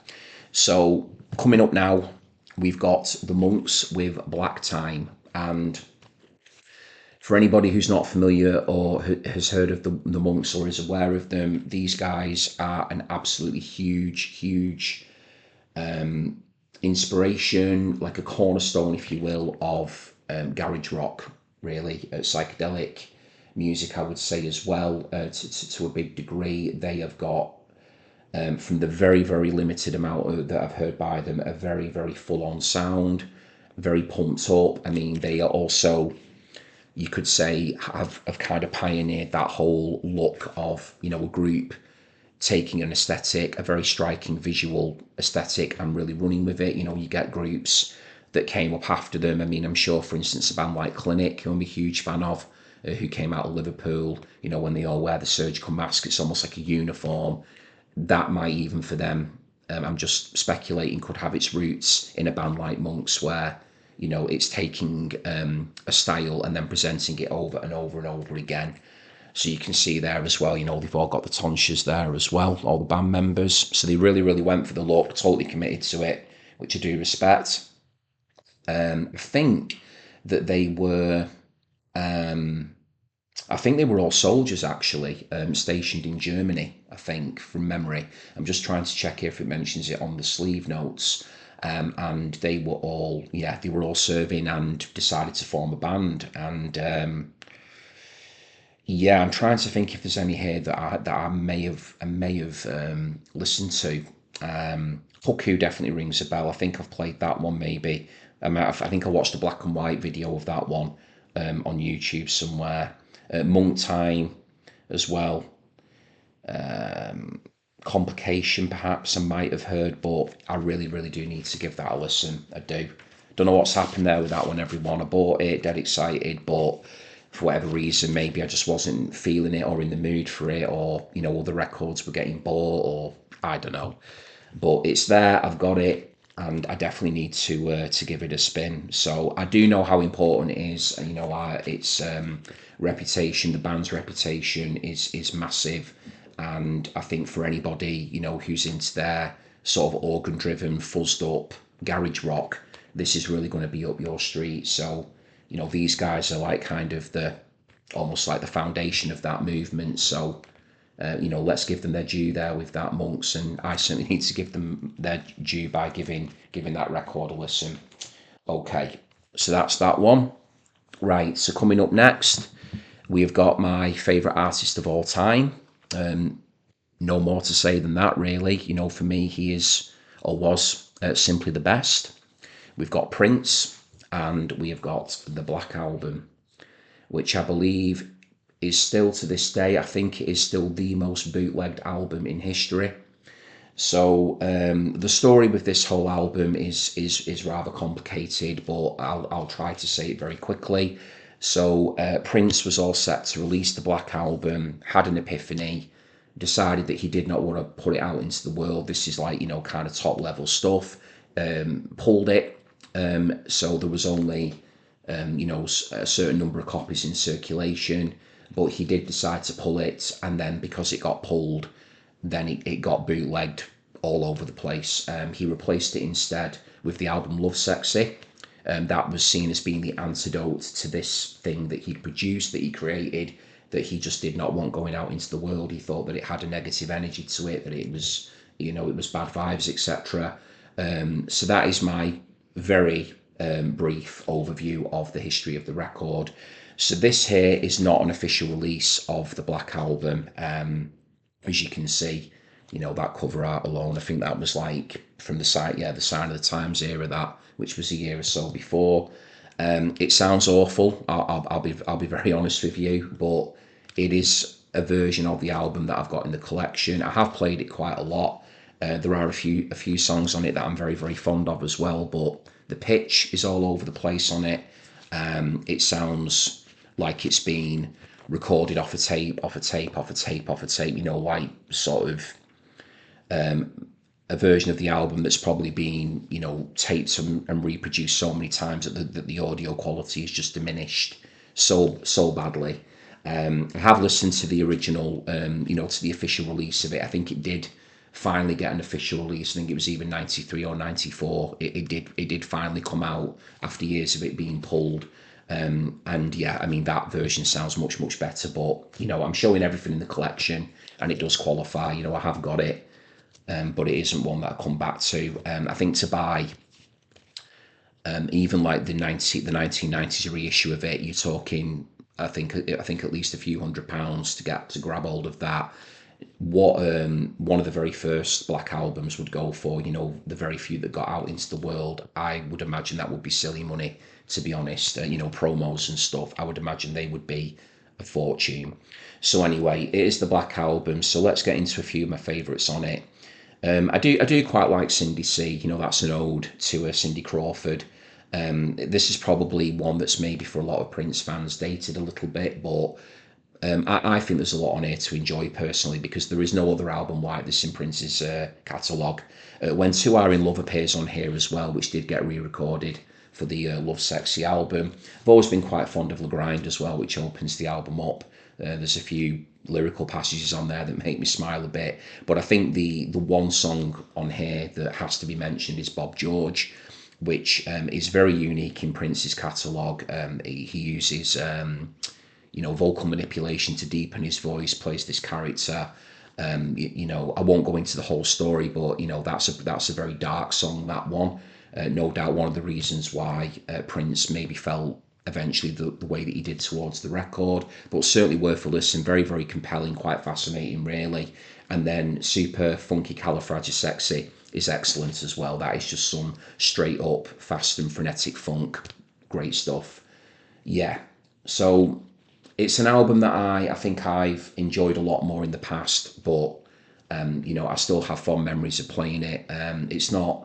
So coming up now, we've got the Monks with Black Time. And for anybody who's not familiar or has heard of the Monks or is aware of them, these guys are an absolutely huge inspiration, like a cornerstone, if you will, of garage rock, really, psychedelic music, I would say as well, to a big degree. They have got, from the very, very limited amount that I've heard by them, a very, very full-on sound, very pumped up. I mean, they are also, you could say, have kind of pioneered that whole look of, a group taking an aesthetic, a very striking visual aesthetic, and really running with it. You get groups that came up after them. I mean, I'm sure, for instance, a band like Clinic, who I'm a huge fan of, who came out of Liverpool, when they all wear the surgical mask, it's almost like a uniform. That might even for them, I'm just speculating, could have its roots in a band like Monks, where it's taking a style and then presenting it over and over and over again. So you can see there as well, they've all got the tonsures there as well, all the band members. So they really, really went for the look, totally committed to it, which I do respect. I think that they were, all soldiers actually, stationed in Germany, I think, from memory. I'm just trying to check if it mentions it on the sleeve notes. And they were all serving and decided to form a band. And I'm trying to think if there's any here that I may have listened to. Huku definitely rings a bell. I think I've played that one maybe. I think I watched a black and white video of that one on YouTube somewhere. Monk Time as well. Complication perhaps I might have heard, but I really, really do need to give that a listen. I do. Don't know what's happened there with that one, everyone. I bought it, dead excited, but for whatever reason, maybe I just wasn't feeling it or in the mood for it, or other records were getting bought, or I don't know. But it's there, I've got it, and I definitely need to give it a spin. So I do know how important it is. Its reputation, the band's reputation is massive. And I think for anybody, who's into their sort of organ-driven, fuzzed-up garage rock, this is really going to be up your street. So, these guys are like kind of almost like the foundation of that movement. So, let's give them their due there with that, Monks. And I certainly need to give them their due by giving that record a listen. Okay, so that's that one. Right, so coming up next, we've got my favourite artist of all time. No more to say than that, really. For me, he is or was simply the best. We've got Prince, and we have got the Black Album, which I believe is still to this day, I think it is still the most bootlegged album in history. So the story with this whole album is rather complicated, but I'll try to say it very quickly. So Prince was all set to release the Black Album, had an epiphany, decided that he did not want to put it out into the world. This is like, kind of top level stuff. Pulled it. So there was only, a certain number of copies in circulation. but he did decide to pull it, and then because it got pulled, then it got bootlegged all over the place. He replaced it instead with the album Love Sexy. That was seen as being the antidote to this thing that he produced, that he created, that he just did not want going out into the world. He thought that it had a negative energy to it, that it was, it was bad vibes, etc. So that is my very brief overview of the history of the record. So this here is not an official release of the Black Album. As you can see, that cover art alone, I think that was like from the site, the Sign of the Times era, that, which was a year or so before. It sounds awful. I'll be very honest with you, but it is a version of the album that I've got in the collection. I have played it quite a lot. There are a few songs on it that I'm very, very fond of as well, but the pitch is all over the place on it. It sounds like it's been recorded off a tape, like sort of a version of the album that's probably been, taped and reproduced so many times that the audio quality is just diminished so badly. I have listened to the original, to the official release of it. I think it did finally get an official release. I think it was either 93 or 94. It did finally come out after years of it being pulled. And yeah, I mean, that version sounds much better, but I'm showing everything in the collection and it does qualify. I have got it, but it isn't one that I come back to. I think to buy even like the 1990s reissue of it, you're talking, I think at least a few £100 to grab hold of that. What one of the very first Black albums would go for, the very few that got out into the world, I would imagine that would be silly money, to be honest. Promos and stuff, I would imagine they would be a fortune. So anyway, it is the Black album, so let's get into a few of my favourites on it. I do quite like Cindy C. That's an ode to Cindy Crawford. This is probably one that's maybe for a lot of Prince fans dated a little bit, but I think there's a lot on here to enjoy personally, because there is no other album like this in Prince's catalogue. When Two Are in Love appears on here as well, which did get re-recorded for the Love Sexy album. I've always been quite fond of Le Grind as well, which opens the album up. There's a few lyrical passages on there that make me smile a bit, but I think the one song on here that has to be mentioned is Bob George, which is very unique in Prince's catalogue. He uses vocal manipulation to deepen his voice, plays this character. I won't go into the whole story, but that's a very dark song, that one. No doubt one of the reasons why Prince maybe felt eventually the way that he did towards the record, but certainly worth a listen. Very, very compelling, quite fascinating, really. And then Super Funky Califragisexy is excellent as well. That is just some straight up fast and frenetic funk. Great stuff. Yeah. So it's an album that I think I've enjoyed a lot more in the past, but I still have fond memories of playing it. It's not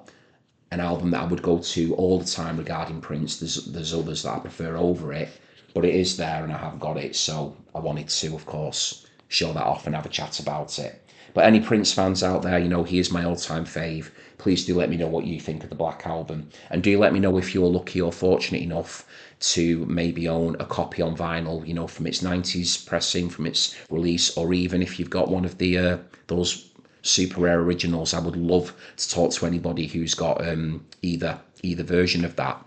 an album that I would go to all the time regarding Prince. There's others that I prefer over it, but it is there and I have got it, so I wanted to, of course, show that off and have a chat about it. But any Prince fans out there, he is my all-time fave. Please do let me know what you think of the Black Album, and do let me know if you're lucky or fortunate enough to maybe own a copy on vinyl, from its 90s pressing, from its release, or even if you've got one of the those super rare originals. I would love to talk to anybody who's got either version of that.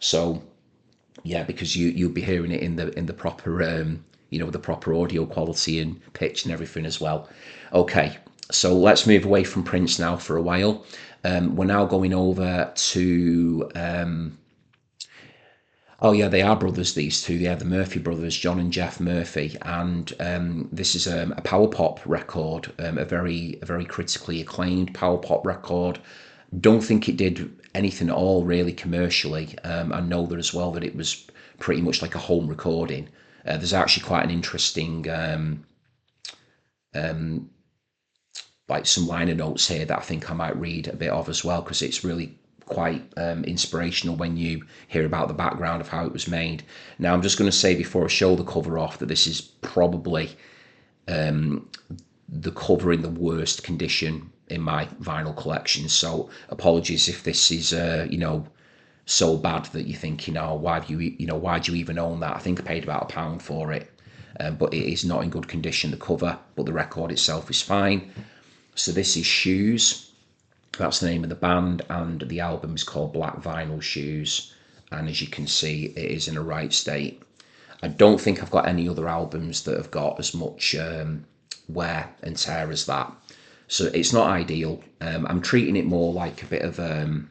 So yeah, because you'll be hearing it in the proper the proper audio quality and pitch and everything as well. Okay, so let's move away from Prince now for a while. We're now going over to oh yeah, they are brothers, these two. They are the Murphy brothers, John and Jeff Murphy, and this is a power pop record, a very critically acclaimed power pop record. Don't think it did anything at all really commercially. I know that as well, that it was pretty much like a home recording. There's actually quite an interesting like some liner notes here that I think I might read a bit of as well, because it's really quite inspirational when you hear about the background of how it was made. Now, I'm just going to say before I show the cover off that this is probably the cover in the worst condition in my vinyl collection. So apologies if this is so bad that you're thinking, oh, why'd you even own that? I think I paid about £1 for it. but it is not in good condition, the cover, but the record itself is fine. So this is Shoes. That's the name of the band, and the album is called Black Vinyl Shoes. And as you can see, it is in a right state. I don't think I've got any other albums that have got as much wear and tear as that. So it's not ideal. I'm treating it more like a bit of a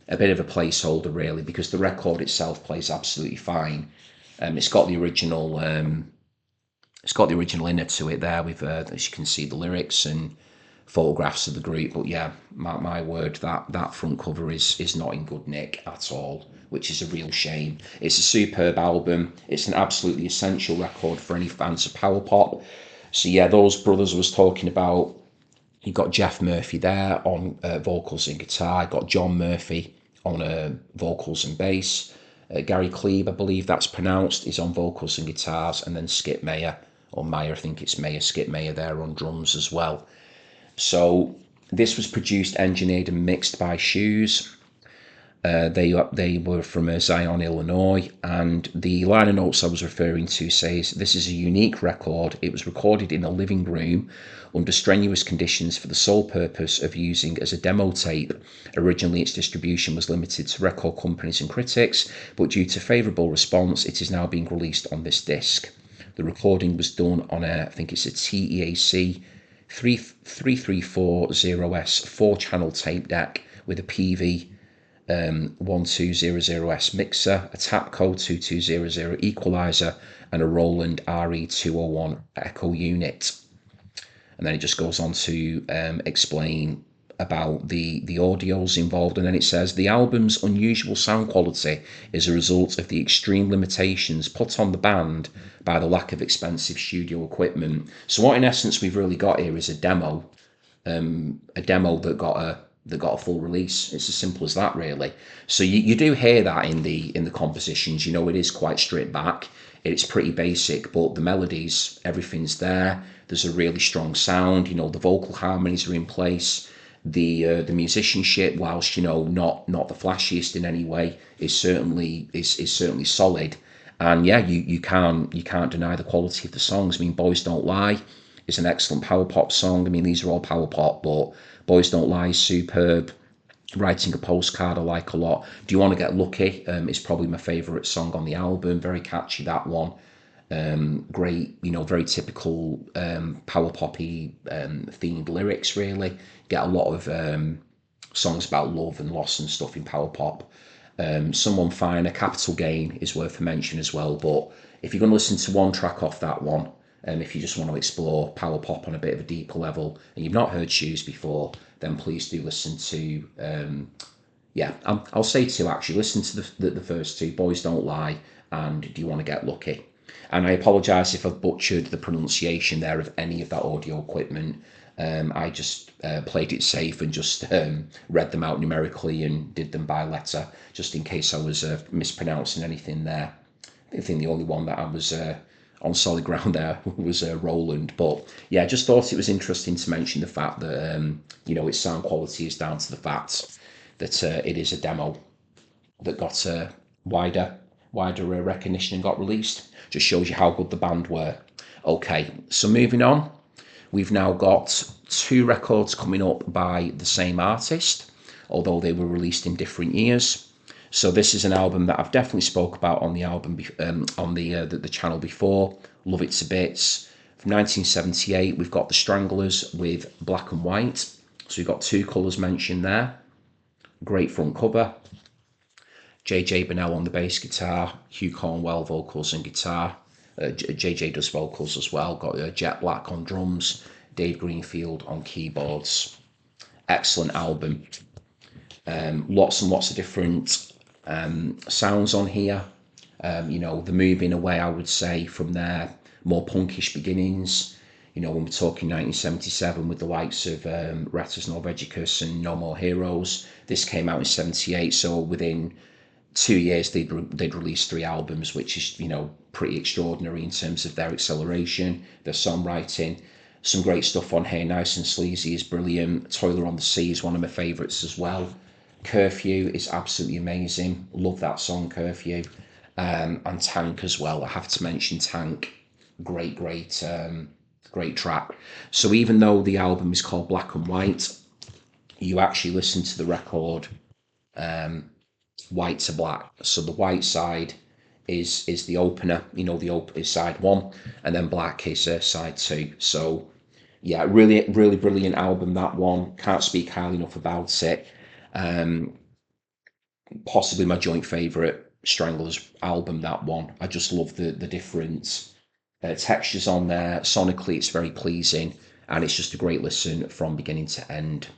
placeholder, really, because the record itself plays absolutely fine. It's got the original inner to it there with, as you can see, the lyrics and photographs of the group. But yeah, my word, that front cover is not in good nick at all, which is a real shame. It's a superb album. It's an absolutely essential record for any fans of power pop. So yeah, those brothers I was talking about, you've got Jeff Murphy there on vocals and guitar. You've got John Murphy on vocals and bass. Gary Klebe, I believe that's pronounced, is on vocals and guitars. And then Skip Mayer, or Meyer, I think it's Mayer, Skip Mayer there on drums as well. So this was produced, engineered and mixed by Shoes. They were from Zion, Illinois, and the liner notes I was referring to says, this is a unique record. It was recorded in a living room under strenuous conditions for the sole purpose of using as a demo tape. Originally, its distribution was limited to record companies and critics, but due to favourable response, it is now being released on this disc. The recording was done on I think it's a TEAC 3340S 4-channel tape deck with a PV 1200S mixer, a Tapco 2200 equalizer, and a Roland RE201 Echo unit. And then it just goes on to explain about the audios involved, and then it says the album's unusual sound quality is a result of the extreme limitations put on the band by the lack of expensive studio equipment. So what in essence we've really got here is a demo that got a full release. It's as simple as that, really. So you do hear that in the compositions. You know, it is quite stripped back. It's pretty basic, but the melodies, everything's there. There's a really strong sound. You know, the vocal harmonies are in place. The musicianship, whilst not the flashiest in any way, is certainly solid. And yeah, you can't deny the quality of the songs. I mean, Boys Don't Lie is an excellent power pop song. I mean, these are all power pop, but Boys Don't Lie is superb. Writing a Postcard I like a lot. Do You Want to Get Lucky is probably my favourite song on the album. Very catchy, that one. Great, very typical power poppy themed lyrics, really. Get a lot of songs about love and loss and stuff in power pop. Someone Fine, A Capital Gain is worth a mention as well. But if you're going to listen to one track off that one, if you just want to explore power pop on a bit of a deeper level and you've not heard Shoes before, then please do listen to, I'll say two actually. Listen to the first two, Boys Don't Lie and Do You Want to Get Lucky. And I apologise if I've butchered the pronunciation there of any of that audio equipment. I just played it safe and just read them out numerically and did them by letter, just in case I was mispronouncing anything there. I think the only one that I was on solid ground there was Roland. But yeah, I just thought it was interesting to mention the fact that, its sound quality is down to the fact that it is a demo that got wider recognition and got released. Just shows you how good the band were. Okay, so moving on. We've now got 2 records coming up by the same artist, although they were released in different years. So this is an album that I've definitely spoke about on the album on the channel before. Love It to Bits. From 1978, we've got the Stranglers with Black and White. So we've got 2 colours mentioned there. Great front cover. JJ Burnell on the bass guitar, Hugh Cornwell vocals and guitar. JJ does vocals as well. Got Jet Black on drums, Dave Greenfield on keyboards. Excellent album. Lots and lots of different sounds on here. The moving away, I would say, from their more punkish beginnings. When we're talking 1977 with the likes of Rattus Norvegicus and No More Heroes. This came out in 78, so within 2 years they'd released 3 albums, which is pretty extraordinary in terms of their acceleration, their songwriting. Some great stuff on here. Nice and Sleazy is brilliant. Toiler on the Sea is one of my favourites as well. Curfew is absolutely amazing. Love that song, Curfew. And Tank as well. I have to mention Tank. great track. So even though the album is called Black and White, you actually listen to the record white to black. So the white side is the opener, the open is side one, and then black is side two. So yeah, really brilliant album, that one. Can't speak highly enough about it. Possibly my joint favourite Stranglers album, that one. I just love the different textures on there. Sonically, it's very pleasing, and it's just a great listen from beginning to end.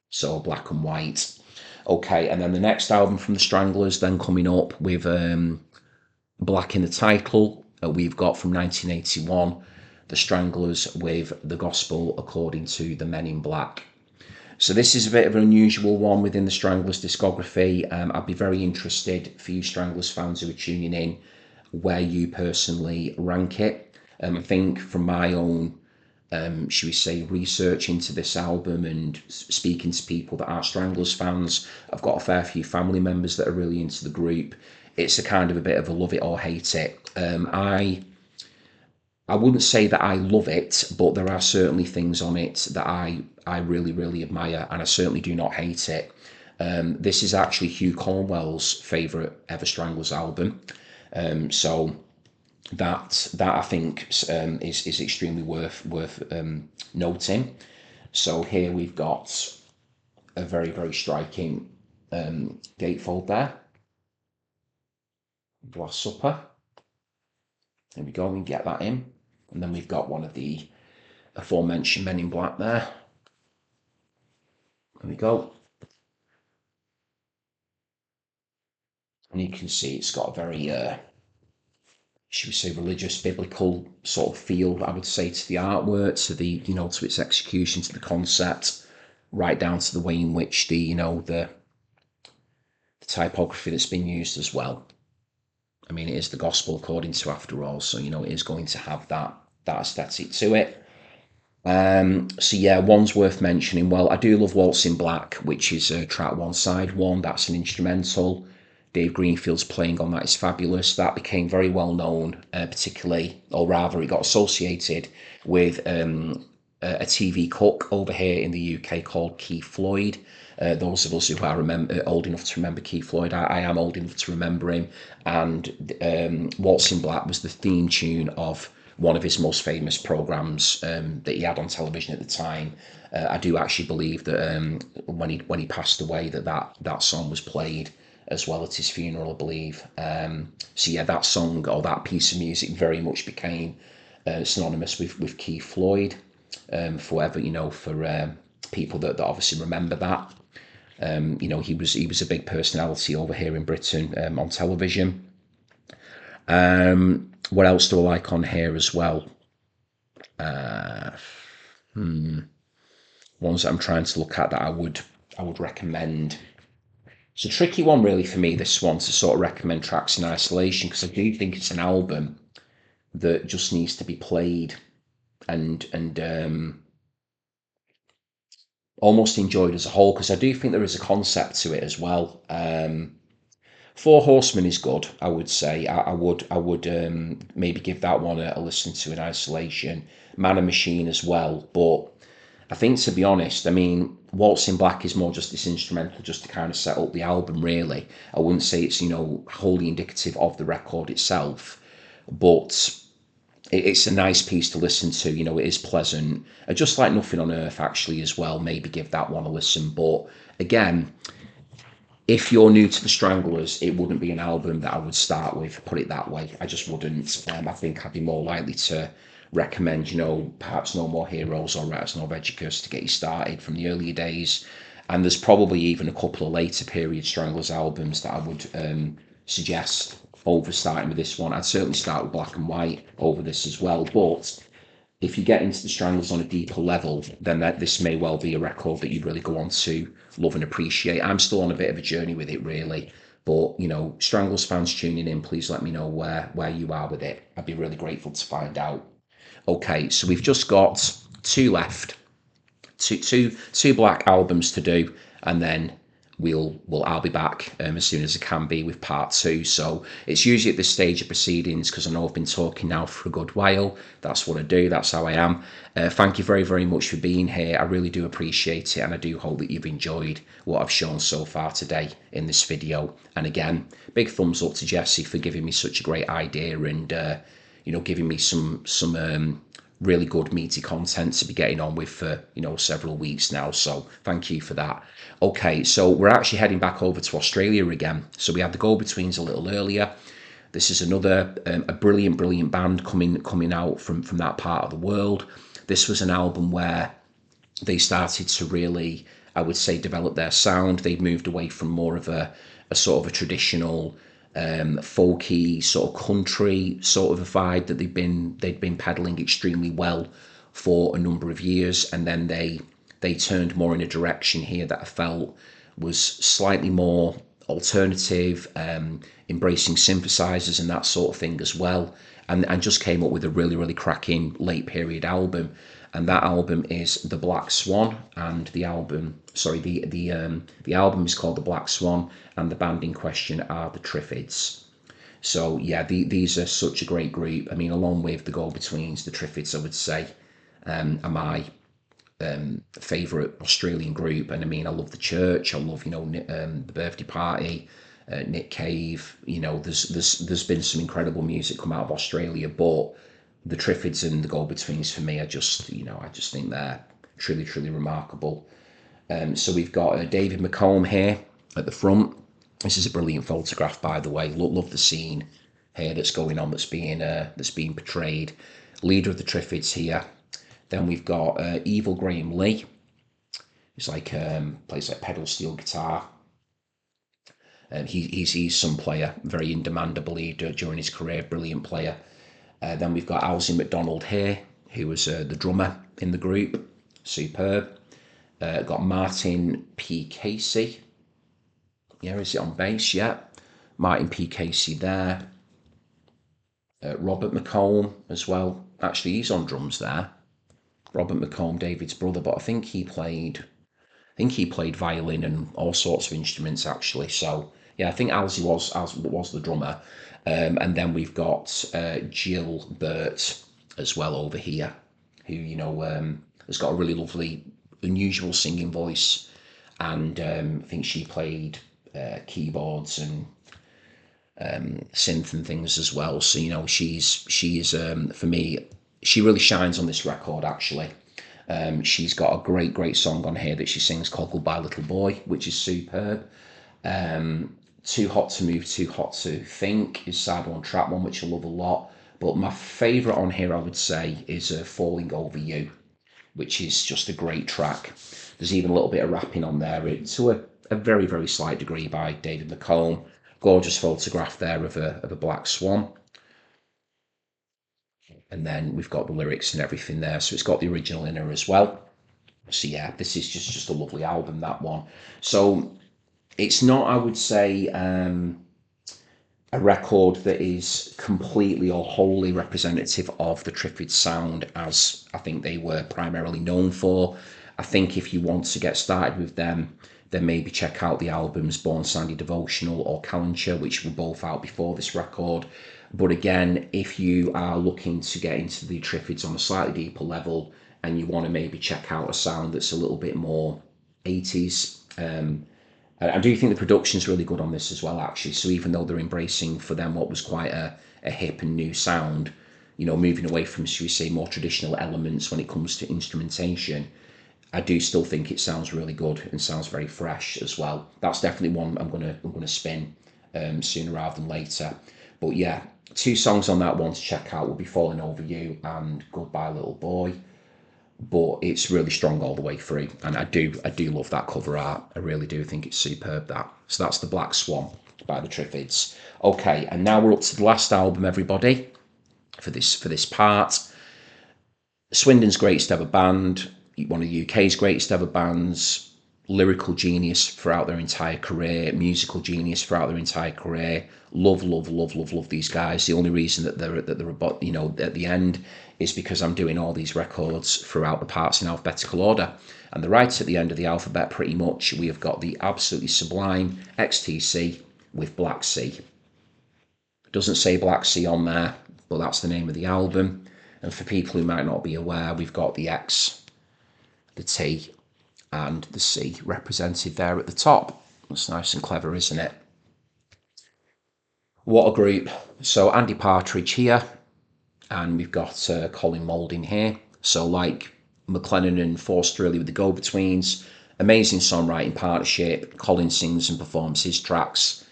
So Black and White. Okay, and then the next album from the Stranglers, then coming up with Black in the title, we've got from 1981, the Stranglers with The Gospel According to the Men in Black. So this is a bit of an unusual one within the Stranglers discography. I'd be very interested for you Stranglers fans who are tuning in, where you personally rank it. I think from my own, should we say, research into this album and speaking to people that are Stranglers fans, I've got a fair few family members that are really into the group. It's a kind of a bit of a love it or hate it. I wouldn't say that I love it, but there are certainly things on it that I really admire, and I certainly do not hate it. This is actually Hugh Cornwell's favourite ever Stranglers album, so that I think is extremely worth noting. So here we've got a very striking gatefold there. Last Supper. There we go, we can get that in. And then we've got one of the aforementioned Men in Black there. There we go. And you can see it's got a very, should we say, religious, biblical sort of feel, I would say, to the artwork, to the, to its execution, to the concept, right down to the way in which the typography that's been used as well. I mean, it is the gospel according to, after all, so it is going to have that aesthetic to it. So yeah, one's worth mentioning. Well, I do love Waltz in Black, which is track one, side one. That's an instrumental. Dave Greenfield's playing on that is fabulous. That became very well known, particularly, or rather, it got associated with a TV cook over here in the UK called Keith Floyd. Those of us who are old enough to remember Keith Floyd, I am old enough to remember him. And Waltz in Black was the theme tune of one of his most famous programmes that he had on television at the time. I do actually believe that when he passed away, that song was played as well at his funeral, I believe. So yeah, that song or that piece of music very much became synonymous with Keith Floyd forever. For people that obviously remember that. He was a big personality over here in Britain on television. What else do I like on here as well? Ones that I'm trying to look at that I would recommend. It's a tricky one really for me, this one, to sort of recommend tracks in isolation, because I do think it's an album that just needs to be played and almost enjoyed as a whole, because I do think there is a concept to it as well. Four Horsemen is good, I would say. I would maybe give that one a listen to in isolation. Man and Machine as well, but I think, to be honest, I mean, Waltz in Black is more just this instrumental just to kind of set up the album, really. I wouldn't say it's, wholly indicative of the record itself, but it's a nice piece to listen to. It is pleasant. Just like Nothing on Earth, actually, as well. Maybe give that one a listen. But again, if you're new to the Stranglers, it wouldn't be an album that I would start with, put it that way. I just wouldn't. I think I'd be more likely to recommend, perhaps No More Heroes or Writers No Vegas to get you started from the earlier days. And there's probably even a couple of later period Stranglers albums that I would suggest over starting with this one. I'd certainly start with Black and White over this as well. But if you get into the Stranglers on a deeper level, then this may well be a record that you'd really go on to love and appreciate. I'm still on a bit of a journey with it, really. But, Stranglers fans tuning in, please let me know where you are with it. I'd be really grateful to find out. Okay, so we've just got two left. Two black albums to do, and then I'll be back as soon as I can be with part two. So it's usually at this stage of proceedings, because I know I've been talking now for a good while. That's what I do. That's how I am. Thank you very, very much for being here. I really do appreciate it, and I do hope that you've enjoyed what I've shown so far today in this video. And again, big thumbs up to Jesse for giving me such a great idea, and giving me some really good meaty content to be getting on with for several weeks now. So thank you for that. Okay, so we're actually heading back over to Australia again. So we had the Go-Betweens a little earlier. This is another a brilliant band coming out from that part of the world. This was an album where they started to really, I would say, develop their sound. They moved away from more of a sort of a traditional folky sort of country sort of a vibe that they'd been peddling extremely well for a number of years, and then they turned more in a direction here that I felt was slightly more alternative, embracing synthesizers and that sort of thing as well, and just came up with a really cracking late period album. And that album is The Black Swan, and the album is called The Black Swan, and the band in question are the Triffids. So yeah, these are such a great group. I mean, along with the Go-Betweens, the Triffids, I would say, are my favourite Australian group. And I mean, I love the Church. I love the Birthday Party, Nick Cave. There's been some incredible music come out of Australia, but the Triffids and the Go-Betweens for me, I just think they're truly remarkable. So we've got David McComb here at the front. This is a brilliant photograph, by the way. Love the scene here that's going on, that's being portrayed. Leader of the Triffids here. Then we've got Evil Graham Lee. He's plays like pedal steel guitar. He's some player, very in demand, I believe, during his career. Brilliant player. Then we've got Owsley McDonald here, who was the drummer in the group. Superb. Got Martin P. Casey. Yeah, is it on bass? Yeah. Martin P. Casey there. Robert McComb as well. Actually, he's on drums there. Robert McComb, David's brother, but I think he played violin and all sorts of instruments, actually. So yeah, I think Owsley was the drummer. And then we've got Jill Burt as well over here, who has got a really lovely, unusual singing voice, and I think she played keyboards and synth and things as well. So she's for me, she really shines on this record, actually. She's got a great song on here that she sings called Goodbye Little Boy, which is superb. Too Hot to Move, Too Hot to Think is side one, track one, which I love a lot. But my favourite on here, I would say, is Falling Over You, which is just a great track. There's even a little bit of rapping on there, to a very slight degree, by David McComb. Gorgeous photograph there of a black swan. And then we've got the lyrics and everything there, so it's got the original in her as well. So yeah, this is just a lovely album, that one. So it's not, I would say, a record that is completely or wholly representative of the Triffids sound, as I think they were primarily known for. I think if you want to get started with them, then maybe check out the albums Born Sandy Devotional or Calenture, which were both out before this record. But again, if you are looking to get into the Triffids on a slightly deeper level, and you want to maybe check out a sound that's a little bit more 80s, I do think the production's really good on this as well, actually. So even though they're embracing for them what was quite a hip and new sound, moving away from, should we say, more traditional elements when it comes to instrumentation, I do still think it sounds really good and sounds very fresh as well. That's definitely one I'm gonna spin sooner rather than later. But yeah, two songs on that one to check out will be Falling Over You and Goodbye Little Boy. But it's really strong all the way through, and I do love that cover art. I really do think it's superb, that. So that's The Black Swan by the Triffids. Okay, and now we're up to the last album, everybody, for this part. Swindon's greatest ever band, one of the UK's greatest ever bands. lyrical genius throughout their entire career, musical genius throughout their entire career. Love these guys. The only reason that they're about, at the end is because I'm doing all these records throughout the parts in alphabetical order. And the right at the end of the alphabet, pretty much, we have got the absolutely sublime XTC with Black Sea. It doesn't say Black Sea on there, but that's the name of the album. And for people who might not be aware, we've got the X, the T, and the C represented there at the top. That's nice and clever, isn't it? What a group. So Andy Partridge here, and we've got Colin Moulding here. So like McLennan and Forster really with the go-betweens, amazing songwriting partnership. Colin sings and performs his tracks,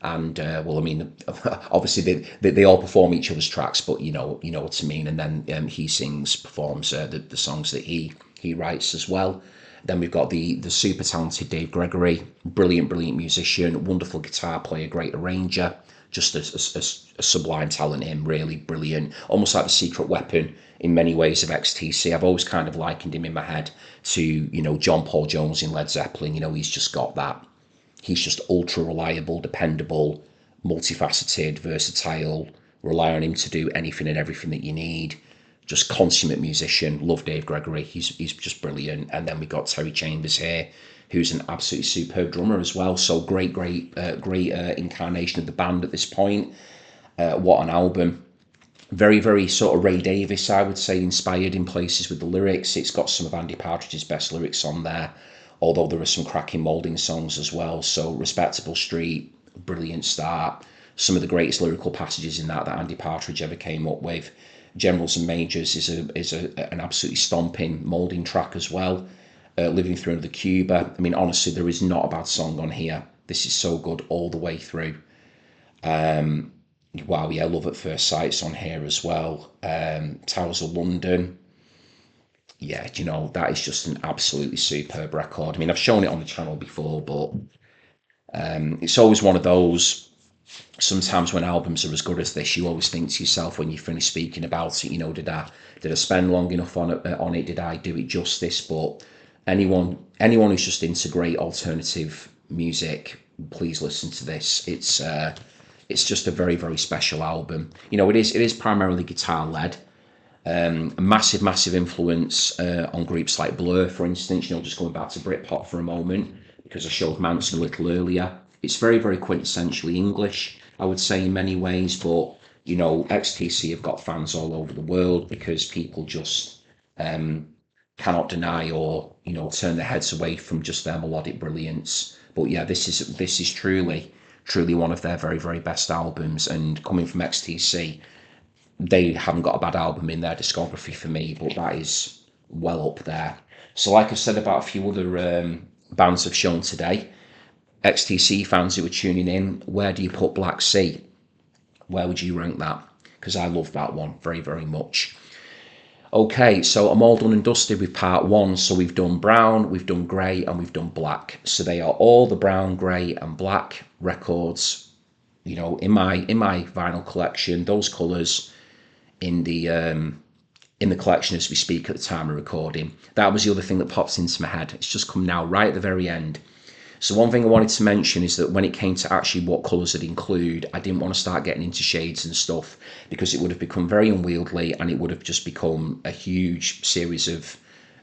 and obviously they all perform each other's tracks, but you know what I mean. And then he performs the songs that he writes as well. Then we've got the super talented Dave Gregory, brilliant musician, wonderful guitar player, great arranger, just a sublime talent. Him really brilliant, almost like the secret weapon in many ways of XTC. I've always kind of likened him in my head to John Paul Jones in Led Zeppelin. He's just got that. He's just ultra reliable, dependable, multifaceted, versatile. Rely on him to do anything and everything that you need. Just consummate musician. Love Dave Gregory. He's just brilliant. And then we got Terry Chambers here, who's an absolutely superb drummer as well. So great incarnation of the band at this point. What an album. Very, very sort of Ray Davies, I would say, inspired in places with the lyrics. It's got some of Andy Partridge's best lyrics on there, although there are some cracking Moulding songs as well. So Respectable Street, brilliant start. Some of the greatest lyrical passages in that Andy Partridge ever came up with. Generals and Majors is an absolutely stomping Moulding track as well. Living Through Another Cuba. I mean, honestly, there is not a bad song on here. This is so good all the way through. Wow, yeah, Love at First Sight's on here as well. Towers of London. Yeah, that is just an absolutely superb record. I mean, I've shown it on the channel before, but it's always one of those. Sometimes when albums are as good as this, you always think to yourself when you finish speaking about it, did I spend long enough on it? Did I do it justice? But anyone who's just into great alternative music, please listen to this. It's just a very, very special album. It is primarily guitar led. A massive influence on groups like Blur, for instance. Just going back to Britpop for a moment, because I showed Mansun a little earlier. It's very, very quintessentially English, I would say, in many ways. But XTC have got fans all over the world because people just cannot deny or turn their heads away from just their melodic brilliance. But yeah, this is truly one of their very, very best albums. And coming from XTC, they haven't got a bad album in their discography for me, but that is well up there. So like I said about a few other bands I've shown today, XTC fans who are tuning in, where do you put Black Sea? Where would you rank that? Because I love that one very, very much. Okay, so I'm all done and dusted with part one. So we've done brown, we've done grey, and we've done black. So they are all the brown, grey, and black records, in my vinyl collection. Those colours in the collection as we speak at the time of recording. That was the other thing that pops into my head. It's just come now, right at the very end. So one thing I wanted to mention is that when it came to actually what colours I'd include, I didn't want to start getting into shades and stuff because it would have become very unwieldy and it would have just become a huge series of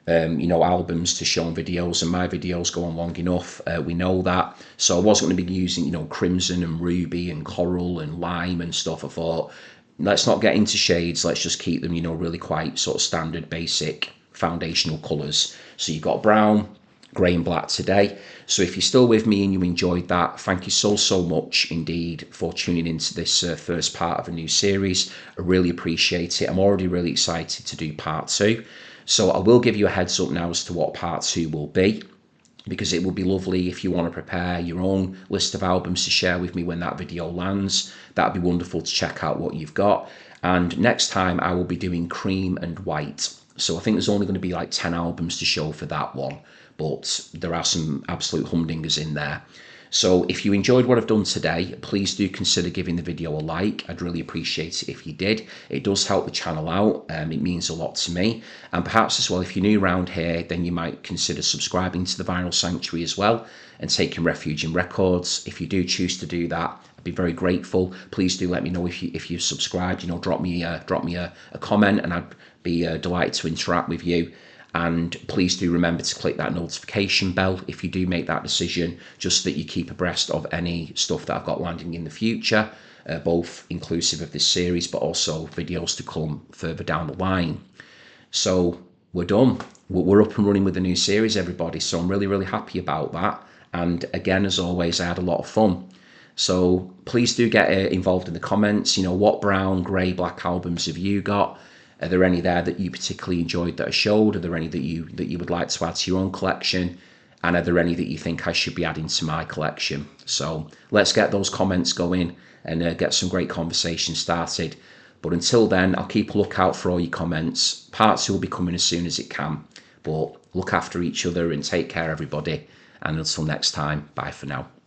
albums to show on videos, and my videos go on long enough. We know that. So I wasn't going to be using, crimson and ruby and coral and lime and stuff. I thought, let's not get into shades. Let's just keep them, really quite sort of standard, basic, foundational colours. So you've got brown, grey and black today. So if you're still with me and you enjoyed that, thank you so much indeed for tuning into this first part of a new series. I really appreciate it. I'm already really excited to do part two. So I will give you a heads up now as to what part two will be, because it would be lovely if you want to prepare your own list of albums to share with me when that video lands. That'd be wonderful to check out what you've got. And next time I will be doing cream and white. So I think there's only going to be like 10 albums to show for that one, but there are some absolute humdingers in there. So if you enjoyed what I've done today, please do consider giving the video a like. I'd really appreciate it if you did. It does help the channel out. It means a lot to me. And perhaps as well, if you're new around here, then you might consider subscribing to the Vinyl Sanctuary as well and taking refuge in records. If you do choose to do that, I'd be very grateful. Please do let me know if you've subscribed. Drop me a comment, and I'd be delighted to interact with you. And please do remember to click that notification bell if you do make that decision, just so that you keep abreast of any stuff that I've got landing in the future, both inclusive of this series, but also videos to come further down the line. So we're done. We're up and running with the new series, everybody. So I'm really, really happy about that. And again, as always, I had a lot of fun. So please do get involved in the comments. What brown, grey, black albums have you got? Are there any there that you particularly enjoyed that I showed? Are there any that you would like to add to your own collection? And are there any that you think I should be adding to my collection? So let's get those comments going and get some great conversation started. But until then, I'll keep a lookout for all your comments. Part 2 will be coming as soon as it can. But look after each other and take care, everybody. And until next time, bye for now.